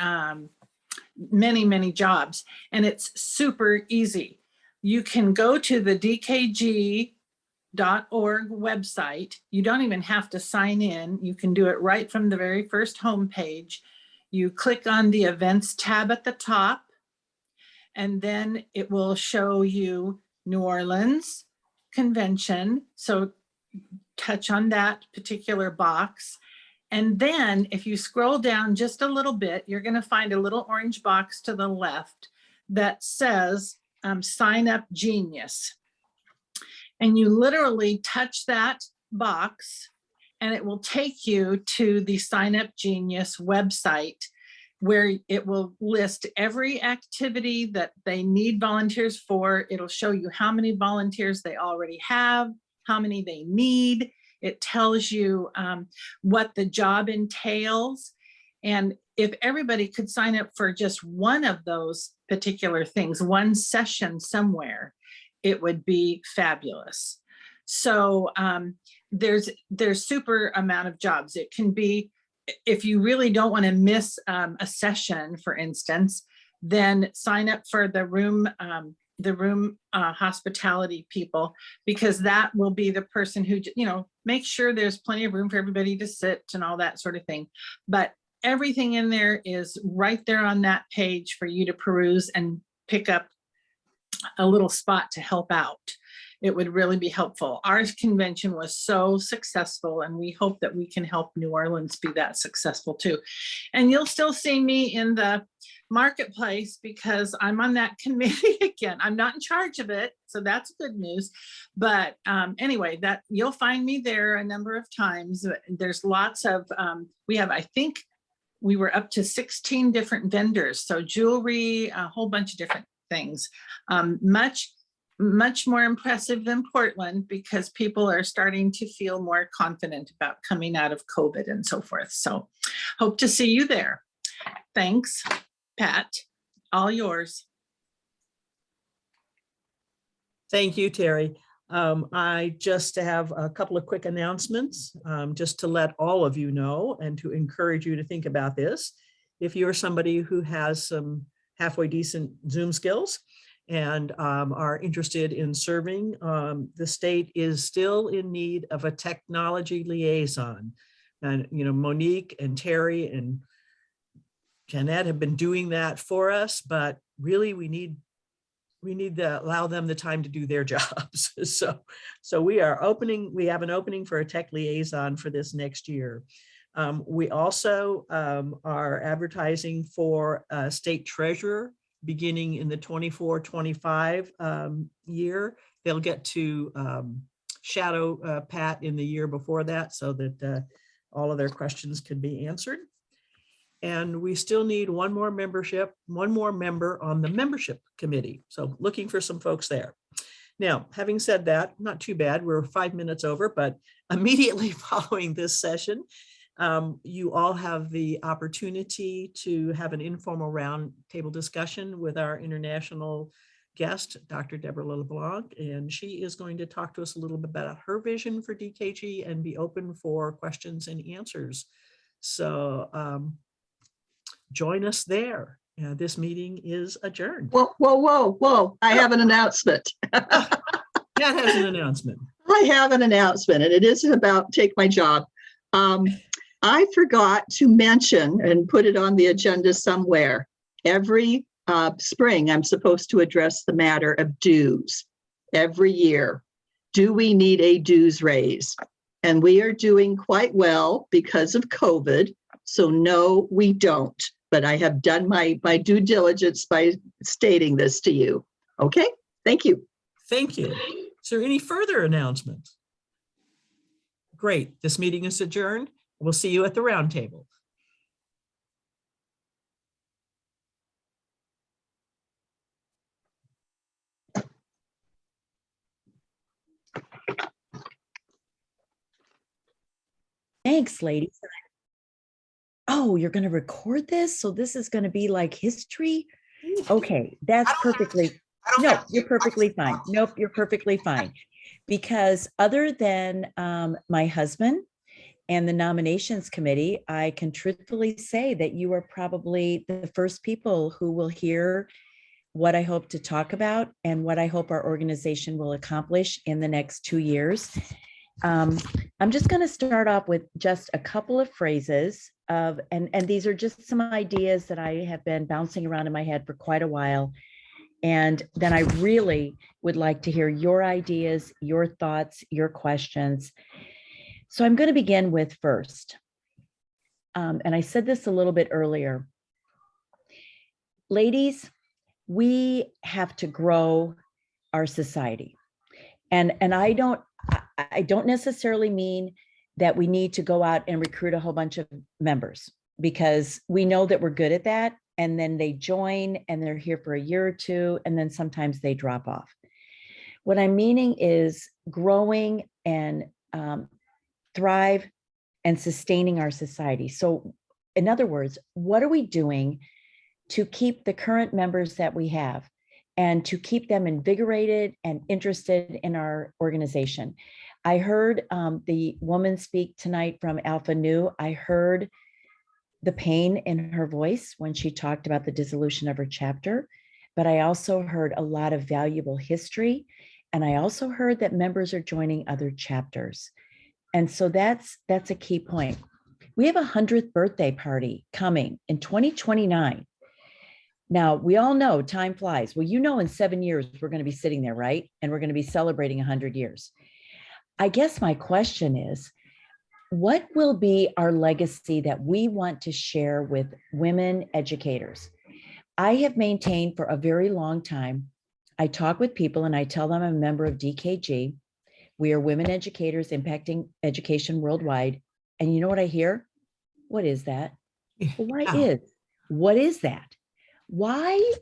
[SPEAKER 12] many jobs, and it's super easy. You can go to the DKG.org website. You don't even have to sign in. You can do it right from the very first homepage. You click on the events tab at the top, and then it will show you New Orleans Convention. So touch on that particular box. And then if you scroll down just a little bit, you're going to find a little orange box to the left that says Sign Up Genius. And you literally touch that box and it will take you to the Sign Up Genius website, where it will list every activity that they need volunteers for. It'll show you how many volunteers they already have, how many they need. It tells you what the job entails. And if everybody could sign up for just one of those particular things, one session somewhere, it would be fabulous. So there's super amount of jobs. It can be, if you really don't want to miss a session, for instance, then sign up for the room hospitality people, because that will be the person who, make sure there's plenty of room for everybody to sit and all that sort of thing. But everything in there is right there on that page for you to peruse and pick up a little spot to help out. It would really be helpful. Our convention was so successful, and we hope that we can help New Orleans be that successful too. And you'll still see me in the marketplace because I'm on that committee again. I'm not in charge of it, so that's good news. But anyway, that you'll find me there a number of times. There's lots of, I think we were up to 16 different vendors. So jewelry, a whole bunch of different things. Much more impressive than Portland, because people are starting to feel more confident about coming out of COVID and so forth. So hope to see you there. Thanks, Pat, all yours.
[SPEAKER 1] Thank you, Terry. I just have a couple of quick announcements, just to let all of you know and to encourage you to think about this. If you're somebody who has some halfway decent Zoom skills and are interested in serving, the state is still in need of a technology liaison. And, Monique and Terry and Jeanette have been doing that for us, but really we need to allow them the time to do their jobs. So we have an opening for a tech liaison for this next year. We also are advertising for a state treasurer beginning in the 24-25 year. They'll get to shadow Pat in the year before that, so that all of their questions can be answered. And we still need one more member on the membership committee. So looking for some folks there. Now, having said that, not too bad, we're 5 minutes over, but immediately following this session, you all have the opportunity to have an informal roundtable discussion with our international guest, Dr. Deborah Leblanc, and she is going to talk to us a little bit about her vision for DKG and be open for questions and answers. So join us there. This meeting is adjourned.
[SPEAKER 3] Whoa, whoa, whoa, whoa. I have an announcement.
[SPEAKER 1] Pat has an announcement.
[SPEAKER 3] I have an announcement, and it isn't about take my job. I forgot to mention and put it on the agenda somewhere. Every spring, I'm supposed to address the matter of dues every year. Do we need a dues raise? And we are doing quite well because of COVID. So no, we don't. But I have done my due diligence by stating this to you. Okay, thank you.
[SPEAKER 1] Thank you. Is there any further announcements? Great. This meeting is adjourned. We'll see you at the round table.
[SPEAKER 4] Thanks, ladies. Oh, you're going to record this? So this is going to be like history? Okay, that's perfectly, no, you're perfectly fine. Nope, you're perfectly fine. Because other than my husband and the nominations committee, I can truthfully say that you are probably the first people who will hear what I hope to talk about and what I hope our organization will accomplish in the next 2 years. I'm just going to start off with just a couple of phrases of, and these are just some ideas that I have been bouncing around in my head for quite a while. And then I really would like to hear your ideas, your thoughts, your questions. So I'm going to begin with first. And I said this a little bit earlier. Ladies, we have to grow our society. And I don't necessarily mean that we need to go out and recruit a whole bunch of members, because we know that we're good at that. And then they join and they're here for a year or two, and then sometimes they drop off. What I'm meaning is growing and thrive and sustaining our society. So in other words, what are we doing to keep the current members that we have and to keep them invigorated and interested in our organization? I heard the woman speak tonight from Alpha Nu. I heard the pain in her voice when she talked about the dissolution of her chapter, but I also heard a lot of valuable history. And I also heard that members are joining other chapters. And so that's a key point. We have a 100th birthday party coming in 2029. Now, we all know time flies. Well, you know, in 7 years, we're going to be sitting there, right? And we're going to be celebrating 100 years. I guess my question is, what will be our legacy that we want to share with women educators? I have maintained for a very long time, I talk with people and I tell them I'm a member of DKG. We are women educators impacting education worldwide. And you know what I hear? What is that? Well, what is that? Why?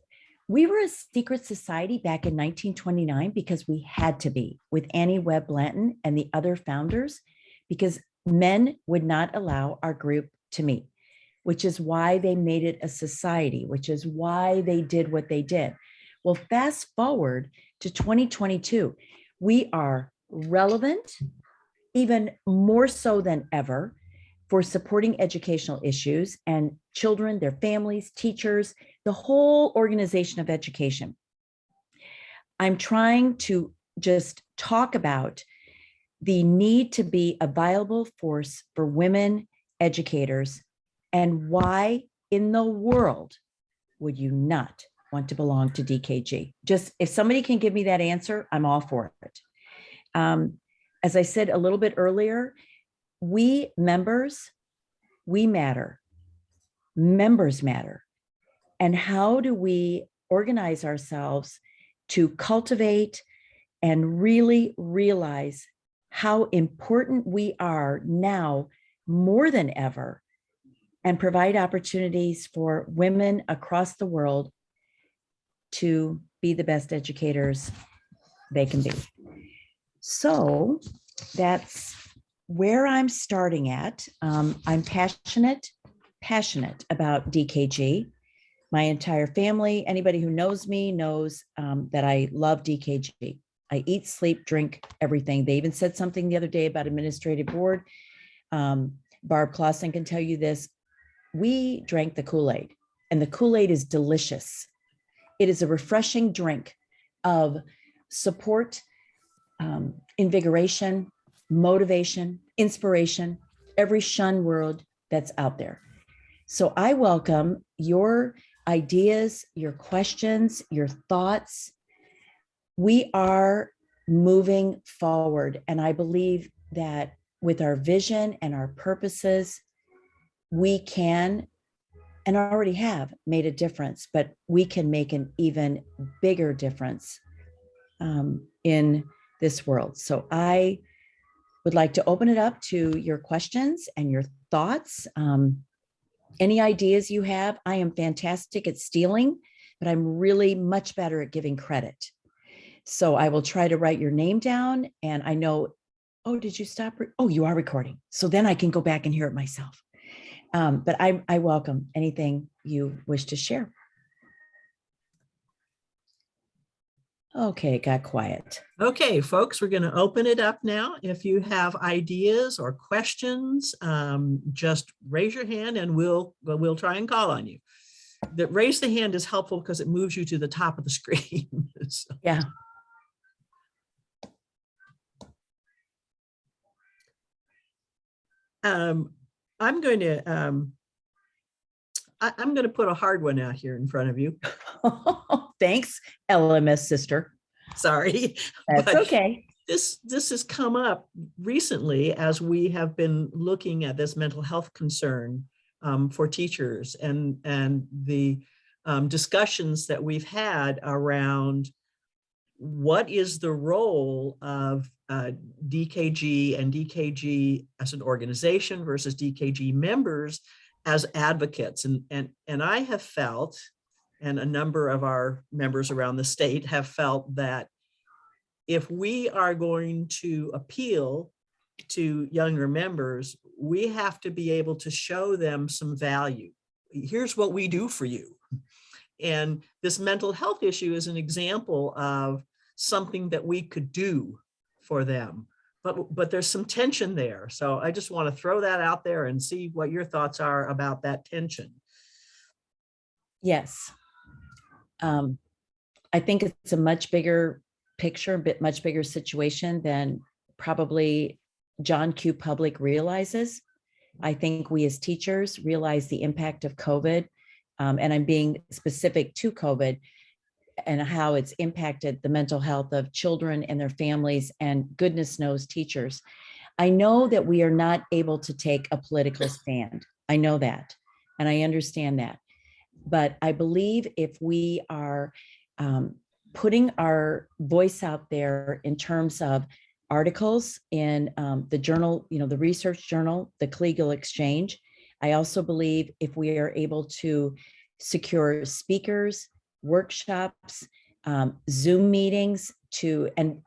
[SPEAKER 4] We were a secret society back in 1929 because we had to be, with Annie Webb Blanton and the other founders, because men would not allow our group to meet, which is why they made it a society, which is why they did what they did. Well, fast forward to 2022, we are relevant, even more so than ever, for supporting educational issues and children, their families, teachers, the whole organization of education. I'm trying to just talk about the need to be a viable force for women educators, and why in the world would you not want to belong to DKG? Just if somebody can give me that answer, I'm all for it. As I said a little bit earlier, we members, we matter. Members matter. And how do we organize ourselves to cultivate and really realize how important we are now more than ever, and provide opportunities for women across the world to be the best educators they can be? So that's where I'm starting at. I'm passionate about DKG. My entire family, anybody who knows me knows that I love DKG. I eat, sleep, drink, everything. They even said something the other day about administrative board. Barb Clausen can tell you this. We drank the Kool-Aid, and the Kool-Aid is delicious. It is a refreshing drink of support, invigoration, motivation, inspiration, every shun word that's out there. So I welcome your ideas, your questions, your thoughts. We are moving forward, and I believe that with our vision and our purposes, we can and already have made a difference, but we can make an even bigger difference in this world. So I would like to open it up to your questions and your thoughts. Any ideas you have. I am fantastic at stealing, but I'm really much better at giving credit. So I will try to write your name down, and I know, oh, did you stop? Oh, you are recording. So then I can go back and hear it myself. But I welcome anything you wish to share. Okay, it got quiet.
[SPEAKER 1] Okay, folks, we're going to open it up now. If you have ideas or questions, just raise your hand and we'll try and call on you. The raise the hand is helpful because it moves you to the top of the screen. So.
[SPEAKER 4] Yeah.
[SPEAKER 1] I'm going to put a hard one out here in front of you.
[SPEAKER 4] Thanks, LMS sister.
[SPEAKER 1] Sorry.
[SPEAKER 4] That's okay.
[SPEAKER 1] This has come up recently as we have been looking at this mental health concern for teachers and the discussions that we've had around what is the role of DKG and DKG as an organization versus DKG members as advocates. And I have felt, and a number of our members around the state have felt, that if we are going to appeal to younger members, we have to be able to show them some value. Here's what we do for you. And this mental health issue is an example of something that we could do for them. But there's some tension there. So I just want to throw that out there and see what your thoughts are about that tension.
[SPEAKER 4] Yes. I think it's a much bigger picture, much bigger situation than probably John Q. Public realizes. I think we as teachers realize the impact of COVID, and I'm being specific to COVID and how it's impacted the mental health of children and their families, and goodness knows teachers. I know that we are not able to take a political stand. I know that, and I understand that. But I believe if we are putting our voice out there in terms of articles in the journal, the research journal, the Collegial Exchange, I also believe if we are able to secure speakers, workshops, Zoom meetings and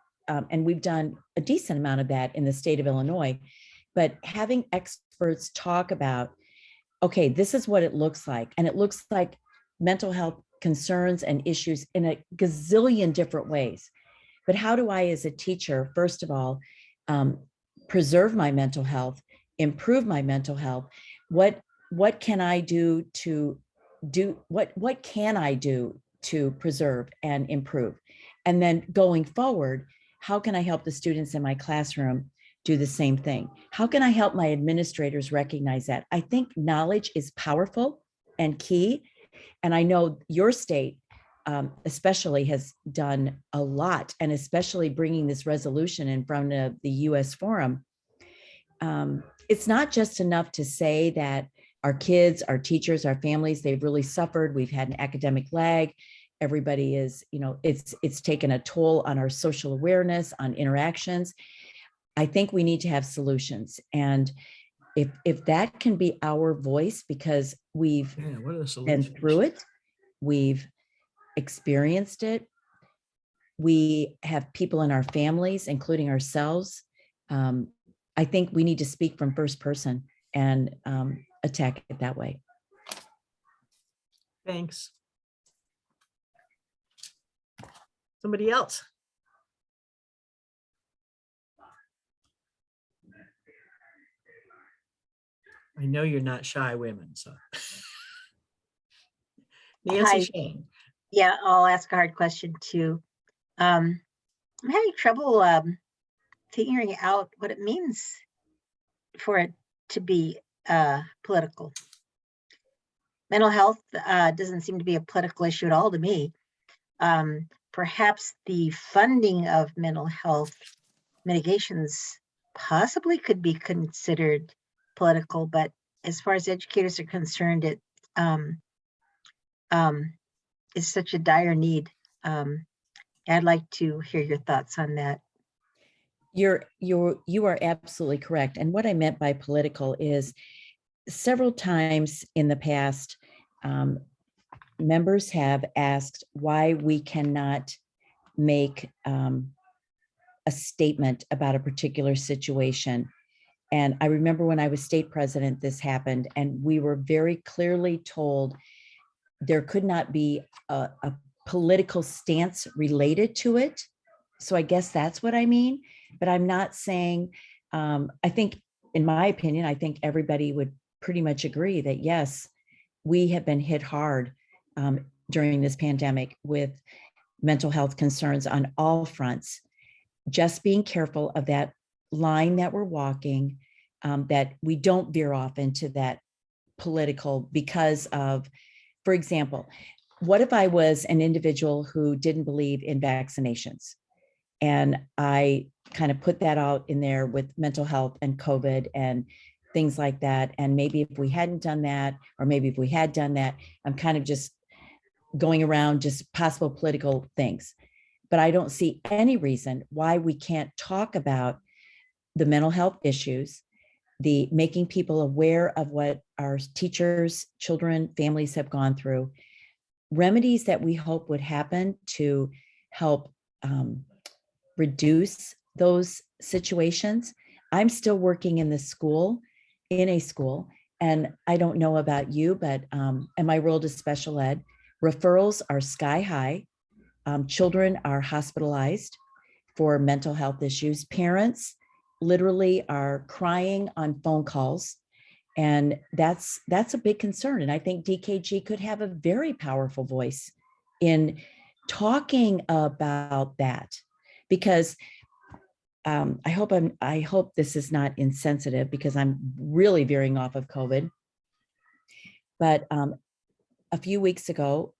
[SPEAKER 4] we've done a decent amount of that in the state of Illinois, but having experts talk about, okay, this is what it looks like. And it looks like mental health concerns and issues in a gazillion different ways. But how do I, as a teacher, first of all, preserve my mental health, improve my mental health? What can I do to preserve and improve? And then going forward, how can I help the students in my classroom do the same thing? How can I help my administrators recognize that? I think knowledge is powerful and key. And I know your state especially has done a lot, and especially bringing this resolution in front of the US Forum. It's not just enough to say that our kids, our teachers, our families, they've really suffered. We've had an academic lag. Everybody is, it's taken a toll on our social awareness, on interactions. I think we need to have solutions. And if that can be our voice, because we've been through it, we've experienced it, we have people in our families, including ourselves. I think we need to speak from first person and attack it that way.
[SPEAKER 1] Thanks. Somebody else? I know you're not shy women, so.
[SPEAKER 13] Hi.
[SPEAKER 1] Nancy Shane.
[SPEAKER 13] Yeah, I'll ask a hard question too. I'm having trouble figuring out what it means for it to be political. Mental health doesn't seem to be a political issue at all to me. Perhaps the funding of mental health mitigations possibly could be considered political, but as far as educators are concerned, it is such a dire need. I'd like to hear your thoughts on that.
[SPEAKER 4] You are absolutely correct. And what I meant by political is several times in the past, members have asked why we cannot make a statement about a particular situation. And I remember when I was state president, this happened, and we were very clearly told there could not be a political stance related to it. So I guess that's what I mean, but I'm not saying, I think, in my opinion, I think everybody would pretty much agree that yes, we have been hit hard during this pandemic with mental health concerns on all fronts. Just being careful of that line that we're walking, that we don't veer off into that political because of, for example, what if I was an individual who didn't believe in vaccinations? And I kind of put that out in there with mental health and COVID and things like that. And maybe if we hadn't done that, or maybe if we had done that, I'm kind of just going around just possible political things. But I don't see any reason why we can't talk about the mental health issues, the making people aware of what our teachers, children, families have gone through, remedies that we hope would happen to help reduce those situations. I'm still working in a school, and I don't know about you, but in my role as special ed, referrals are sky high. Children are hospitalized for mental health issues. Parents literally are crying on phone calls. And that's a big concern. And I think DKG could have a very powerful voice in talking about that, because I hope this is not insensitive, because I'm really veering off of COVID. But a few weeks ago,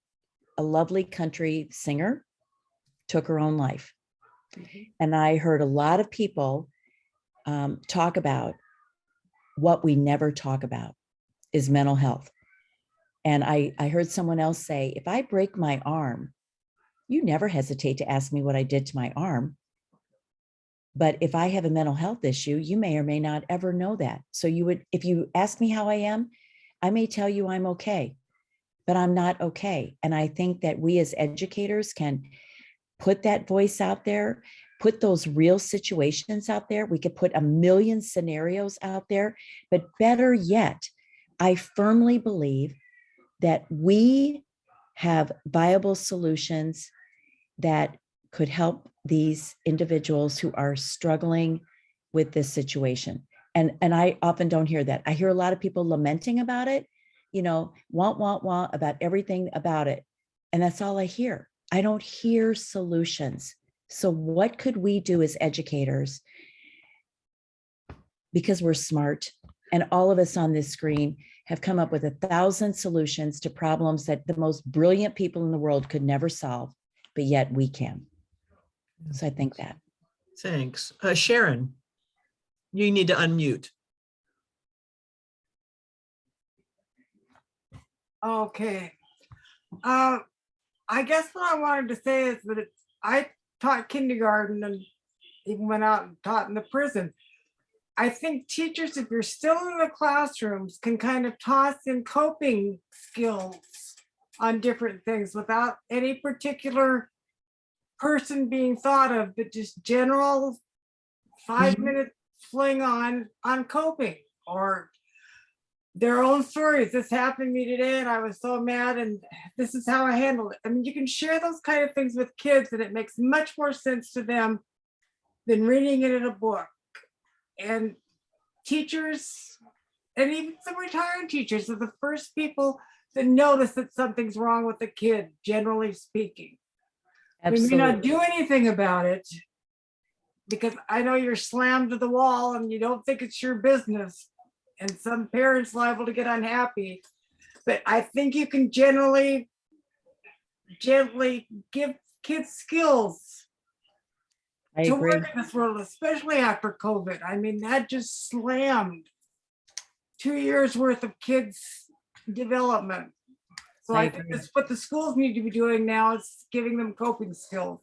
[SPEAKER 4] a lovely country singer took her own life. And I heard a lot of people talk about what we never talk about is mental health. And I heard someone else say, if I break my arm, you never hesitate to ask me what I did to my arm. But if I have a mental health issue, you may or may not ever know that. So you would, if you ask me how I am, I may tell you I'm okay, but I'm not okay. And I think that we as educators can put that voice out there, put those real situations out there. We could put a million scenarios out there, but better yet, I firmly believe that we have viable solutions that could help these individuals who are struggling with this situation. And I often don't hear that. I hear a lot of people lamenting about it, want about everything about it. And that's all I hear. I don't hear solutions. So what could we do as educators? Because we're smart, and all of us on this screen have come up with 1,000 solutions to problems that the most brilliant people in the world could never solve, but yet we can. So I think that.
[SPEAKER 1] Thanks. Sharon, you need to unmute.
[SPEAKER 7] Okay. I guess what I wanted to say is that I taught kindergarten and even went out and taught in the prison. I think teachers, if you're still in the classrooms, can kind of toss in coping skills on different things without any particular person being thought of, but just general 5-minute fling on coping or their own stories. This happened to me today and I was so mad and this is how I handled it. I mean, you can share those kind of things with kids and it makes much more sense to them than reading it in a book. And teachers, And even some retired teachers are the first people to notice that something's wrong with the kid, generally speaking. We may not
[SPEAKER 4] Absolutely.
[SPEAKER 7] do anything about it because I know you're slammed to the wall and you don't think it's your business. And some parents liable to get unhappy. But I think you can gently give kids skills
[SPEAKER 4] I
[SPEAKER 7] to
[SPEAKER 4] agree.
[SPEAKER 7] work in this world, especially after COVID. I mean, that just slammed 2 years worth of kids' development. So
[SPEAKER 4] I
[SPEAKER 7] I think
[SPEAKER 4] agree.
[SPEAKER 7] that's what the schools need to be doing now, is giving them coping skills.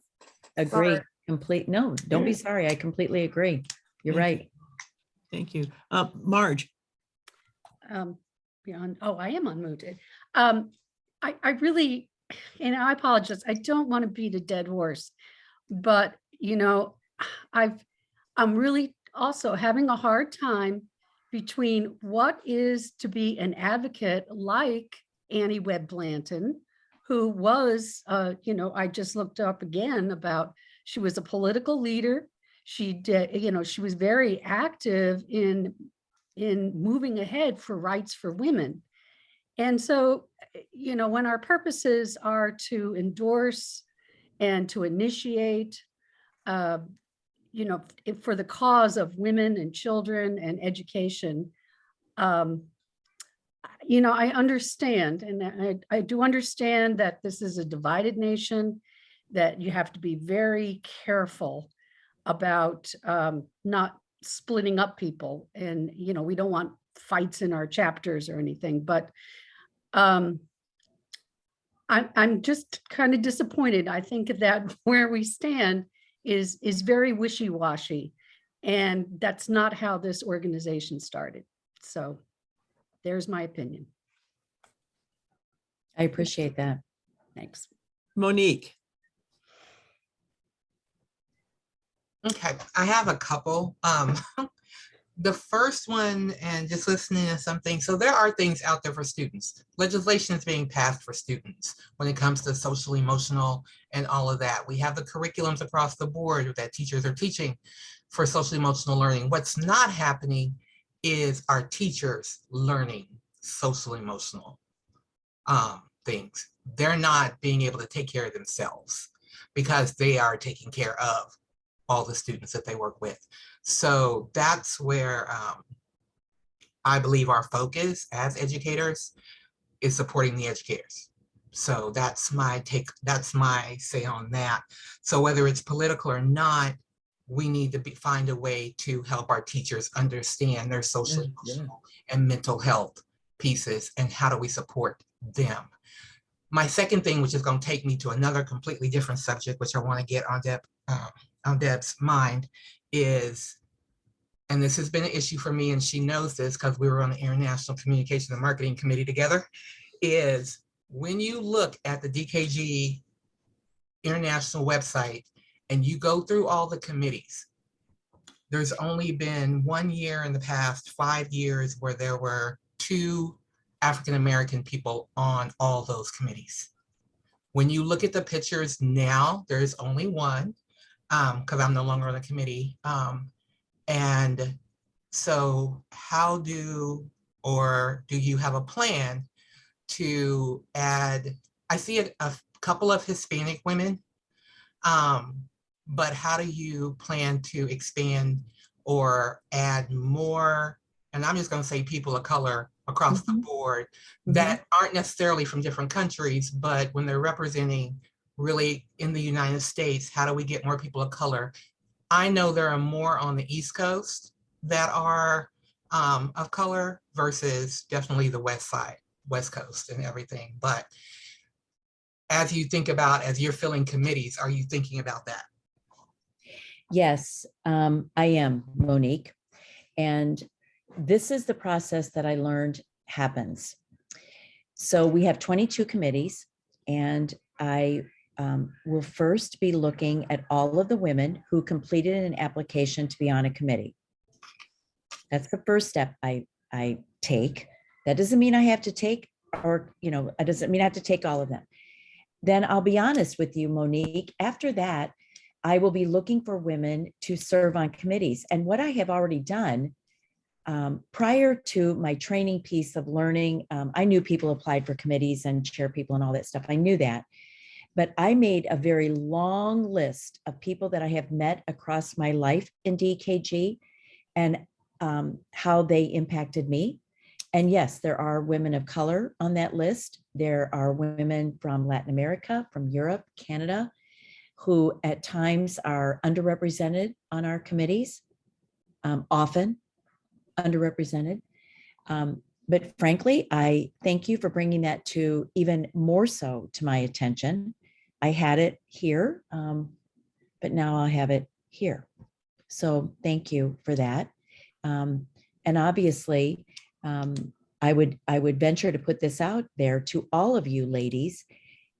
[SPEAKER 4] Agree.
[SPEAKER 7] Sorry.
[SPEAKER 4] Complete. No, don't be sorry. I completely agree. You're
[SPEAKER 1] Thank
[SPEAKER 4] right.
[SPEAKER 1] Thank you. Marge.
[SPEAKER 14] Beyond, oh, I am unmuted. I really, and I apologize, I don't want to beat a dead horse, but I'm really also having a hard time between what is to be an advocate like Annie Webb Blanton, who was, I just looked up again about, she was a political leader. She did, she was very active in moving ahead for rights for women. And so, when our purposes are to endorse and to initiate, for the cause of women and children and education, I understand, and I do understand that this is a divided nation, that you have to be very careful about not splitting up people. And, we don't want fights in our chapters or anything, but I'm just kind of disappointed. I think that where we stand is very wishy-washy, and that's not how this organization started. So there's my opinion.
[SPEAKER 4] I appreciate that.
[SPEAKER 14] Thanks.
[SPEAKER 1] Monique.
[SPEAKER 5] Okay, I have a couple. The first one, and just listening to something, so there are things out there for students. Legislation is being passed for students when it comes to social, emotional, and all of that. We have the curriculums across the board that teachers are teaching for social, emotional learning. What's not happening is our teachers learning social, emotional things. They're not being able to take care of themselves because they are taking care of all the students that they work with. So that's where I believe our focus as educators is supporting the educators. So that's my take, that's my say on that. So whether it's political or not, we need to find a way to help our teachers understand their social, emotional, and mental health pieces, and how do we support them. My second thing, which is going to take me to another completely different subject, which I want to get on Deb's mind, is, and this has been an issue for me, and she knows this because we were on the International Communication and Marketing Committee together, is when you look at the DKG international website and you go through all the committees, there's only been 1 year in the past 5 years where there were 2 African-American people on all those committees. When you look at the pictures now, there's only one, because I'm no longer on the committee. And so how do you have a plan to add, I see a couple of Hispanic women, but how do you plan to expand or add more, and I'm just going to say people of color across the board that aren't necessarily from different countries, but when they're representing really in the United States, how do we get more people of color? I know there are more on the East Coast that are of color versus definitely the West Coast and everything. But as you think about, as you're filling committees, are you thinking about that?
[SPEAKER 4] Yes, I am, Monique. And this is the process that I learned happens. So we have 22 committees, and I will first be looking at all of the women who completed an application to be on a committee. That's the first step I take. That doesn't mean I have to take, or, it doesn't mean I have to take all of them. Then I'll be honest with you, Monique, after that, I will be looking for women to serve on committees. And what I have already done prior to my training piece of learning, I knew people applied for committees and chair people and all that stuff. I knew that. But I made a very long list of people that I have met across my life in DKG and how they impacted me. And yes, there are women of color on that list. There are women from Latin America, from Europe, Canada, who at times are underrepresented on our committees, often underrepresented. But frankly, I thank you for bringing that to even more so to my attention. I had it here, but now I'll have it here. So thank you for that. And obviously, I would venture to put this out there to all of you ladies.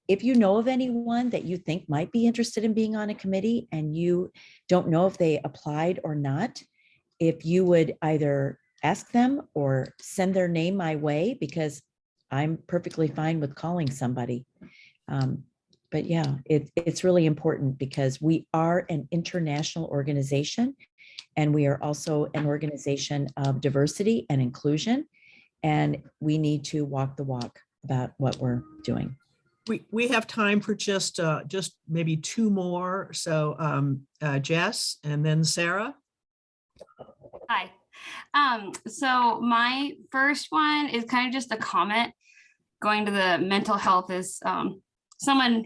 [SPEAKER 4] If you know of anyone that you think might be interested in being on a committee and you don't know if they applied or not, if you would either ask them or send their name my way, because I'm perfectly fine with calling somebody. But yeah, it's really important because we are an international organization and we are also an organization of diversity and inclusion. And we need to walk the walk about what we're doing.
[SPEAKER 1] We have time for just maybe two more. So Jess and then Sarah.
[SPEAKER 15] Hi. So my first one is kind of just a comment going to the mental health is someone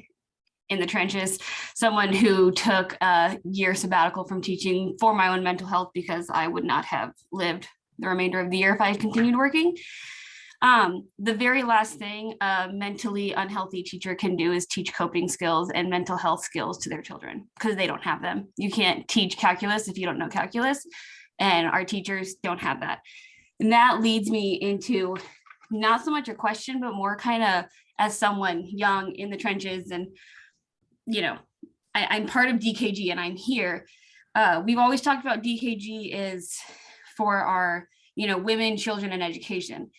[SPEAKER 15] in the trenches, someone who took a year sabbatical from teaching for my own mental health because I would not have lived the remainder of the year if I had continued working. The very last thing a mentally unhealthy teacher can do is teach coping skills and mental health skills to their children because they don't have them. You can't teach calculus if you don't know calculus, and our teachers don't have that. And that leads me into not so much a question, but more kind of as someone young in the trenches and, you know, I'm part of DKG and I'm here. We've always talked about DKG is for our, you know, women, children, and education.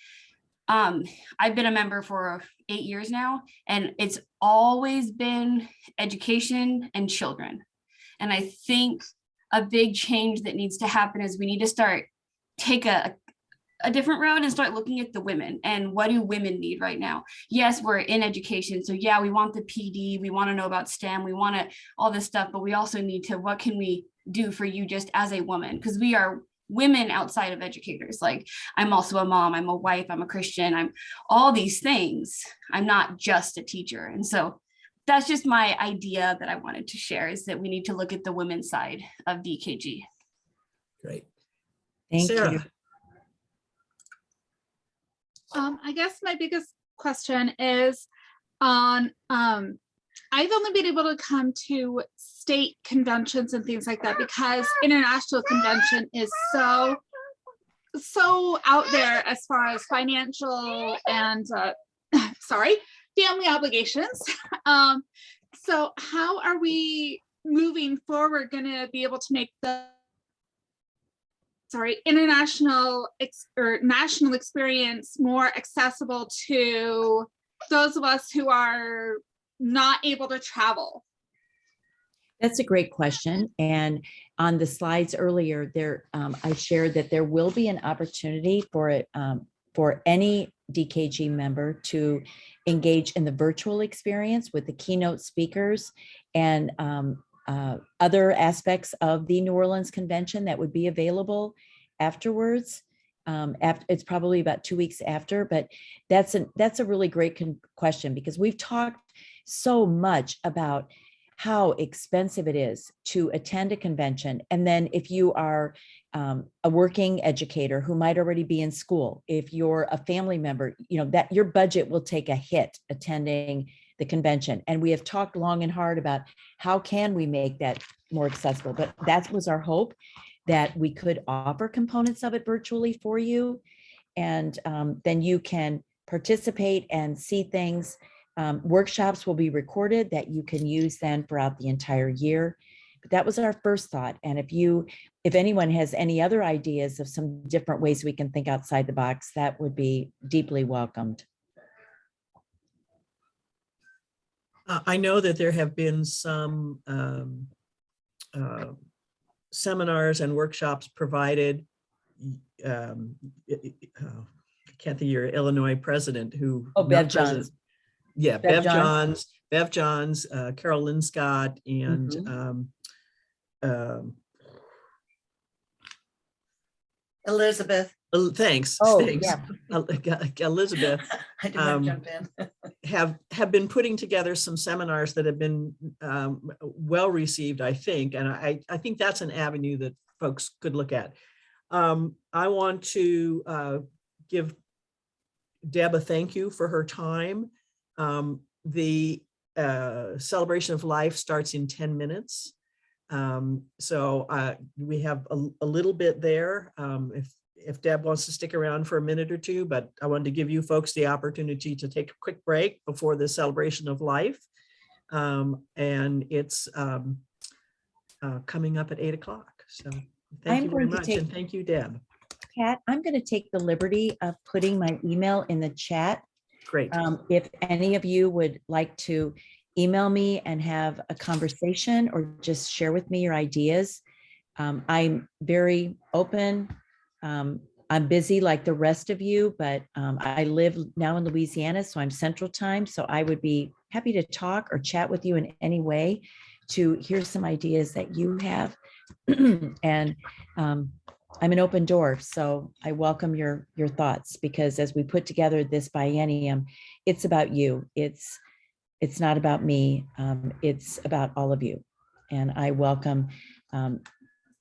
[SPEAKER 15] I've been a member for 8 years now, and it's always been education and children. And I think a big change that needs to happen is we need to take a different road and start looking at the women and what do women need right now. Yes, we're in education. So yeah, we want the PD, we want to know about STEM, we want all this stuff, but we also need to, what can we do for you just as a woman? Because we are women outside of educators. Like I'm also a mom, I'm a wife, I'm a Christian, I'm all these things. I'm not just a teacher. And so that's just my idea that I wanted to share, is that we need to look at the women's side of DKG.
[SPEAKER 1] Great.
[SPEAKER 4] Thank you.
[SPEAKER 16] I guess my biggest question is on, I've only been able to come to state conventions and things like that because international convention is so out there as far as financial and family obligations. So how are we moving forward going to be able to make the international or national experience more accessible to those of us who are not able to travel?
[SPEAKER 4] That's a great question. And on the slides earlier there, I shared that there will be an opportunity for any DKG member to engage in the virtual experience with the keynote speakers and other aspects of the New Orleans Convention that would be available afterwards. It's probably about 2 weeks after, but that's a really great question because we've talked so much about how expensive it is to attend a convention. And then if you are a working educator who might already be in school, if you're a family member, you know, that your budget will take a hit attending the convention. And we have talked long and hard about how can we make that more accessible, but that was our hope, that we could offer components of it virtually for you. And then you can participate and see things. Workshops will be recorded that you can use then throughout the entire year. But that was our first thought. And if anyone has any other ideas of some different ways we can think outside the box, that would be deeply welcomed.
[SPEAKER 1] I know that there have been some seminars and workshops provided I can't think of your Illinois president who.
[SPEAKER 4] Oh,
[SPEAKER 1] not
[SPEAKER 4] Bev
[SPEAKER 1] president.
[SPEAKER 4] Johns.
[SPEAKER 1] Yeah,
[SPEAKER 4] Bev
[SPEAKER 1] Bev Johns, Carol Lynn Scott, and
[SPEAKER 17] Elizabeth.
[SPEAKER 1] thanks.
[SPEAKER 4] Oh,
[SPEAKER 1] Thanks.
[SPEAKER 4] yeah.
[SPEAKER 1] Elizabeth.
[SPEAKER 17] I did not jump in.
[SPEAKER 1] have been putting together some seminars that have been well received, I think, and I think that's an avenue that folks could look at. I want to give Deb a thank you for her time. The celebration of life starts in 10 minutes. So we have a little bit there. If Deb wants to stick around for a minute or two, but I wanted to give you folks the opportunity to take a quick break before the celebration of life. And it's coming up at 8 o'clock. So thank you very much. And thank you, Deb.
[SPEAKER 4] Pat, I'm going to take the liberty of putting my email in the chat.
[SPEAKER 1] Great.
[SPEAKER 4] If any of you would like to email me and have a conversation or just share with me your ideas, I'm very open. I'm busy like the rest of you, but I live now in Louisiana, so I'm Central Time. So I would be happy to talk or chat with you in any way to hear some ideas that you have. And I'm an open door, so I welcome your thoughts, because as we put together this biennium, it's about you. It's not about me. It's about all of you. And I welcome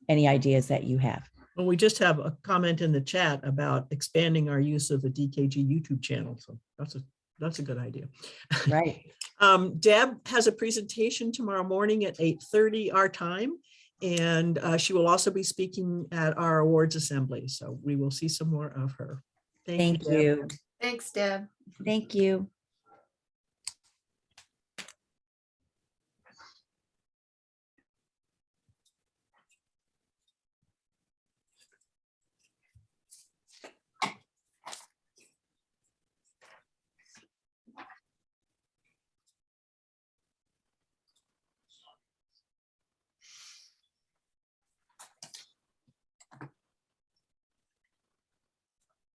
[SPEAKER 4] any ideas that you have.
[SPEAKER 1] Well, we just have a comment in the chat about expanding our use of the DKG YouTube channel. So that's a good idea.
[SPEAKER 4] Right.
[SPEAKER 1] Deb has a presentation tomorrow morning at 8:30 our time. And she will also be speaking at our awards assembly. So we will see some more of her.
[SPEAKER 4] Thank you.
[SPEAKER 17] Thanks, Deb.
[SPEAKER 4] Thank you.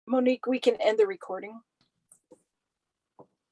[SPEAKER 9] Monique, we can end the recording.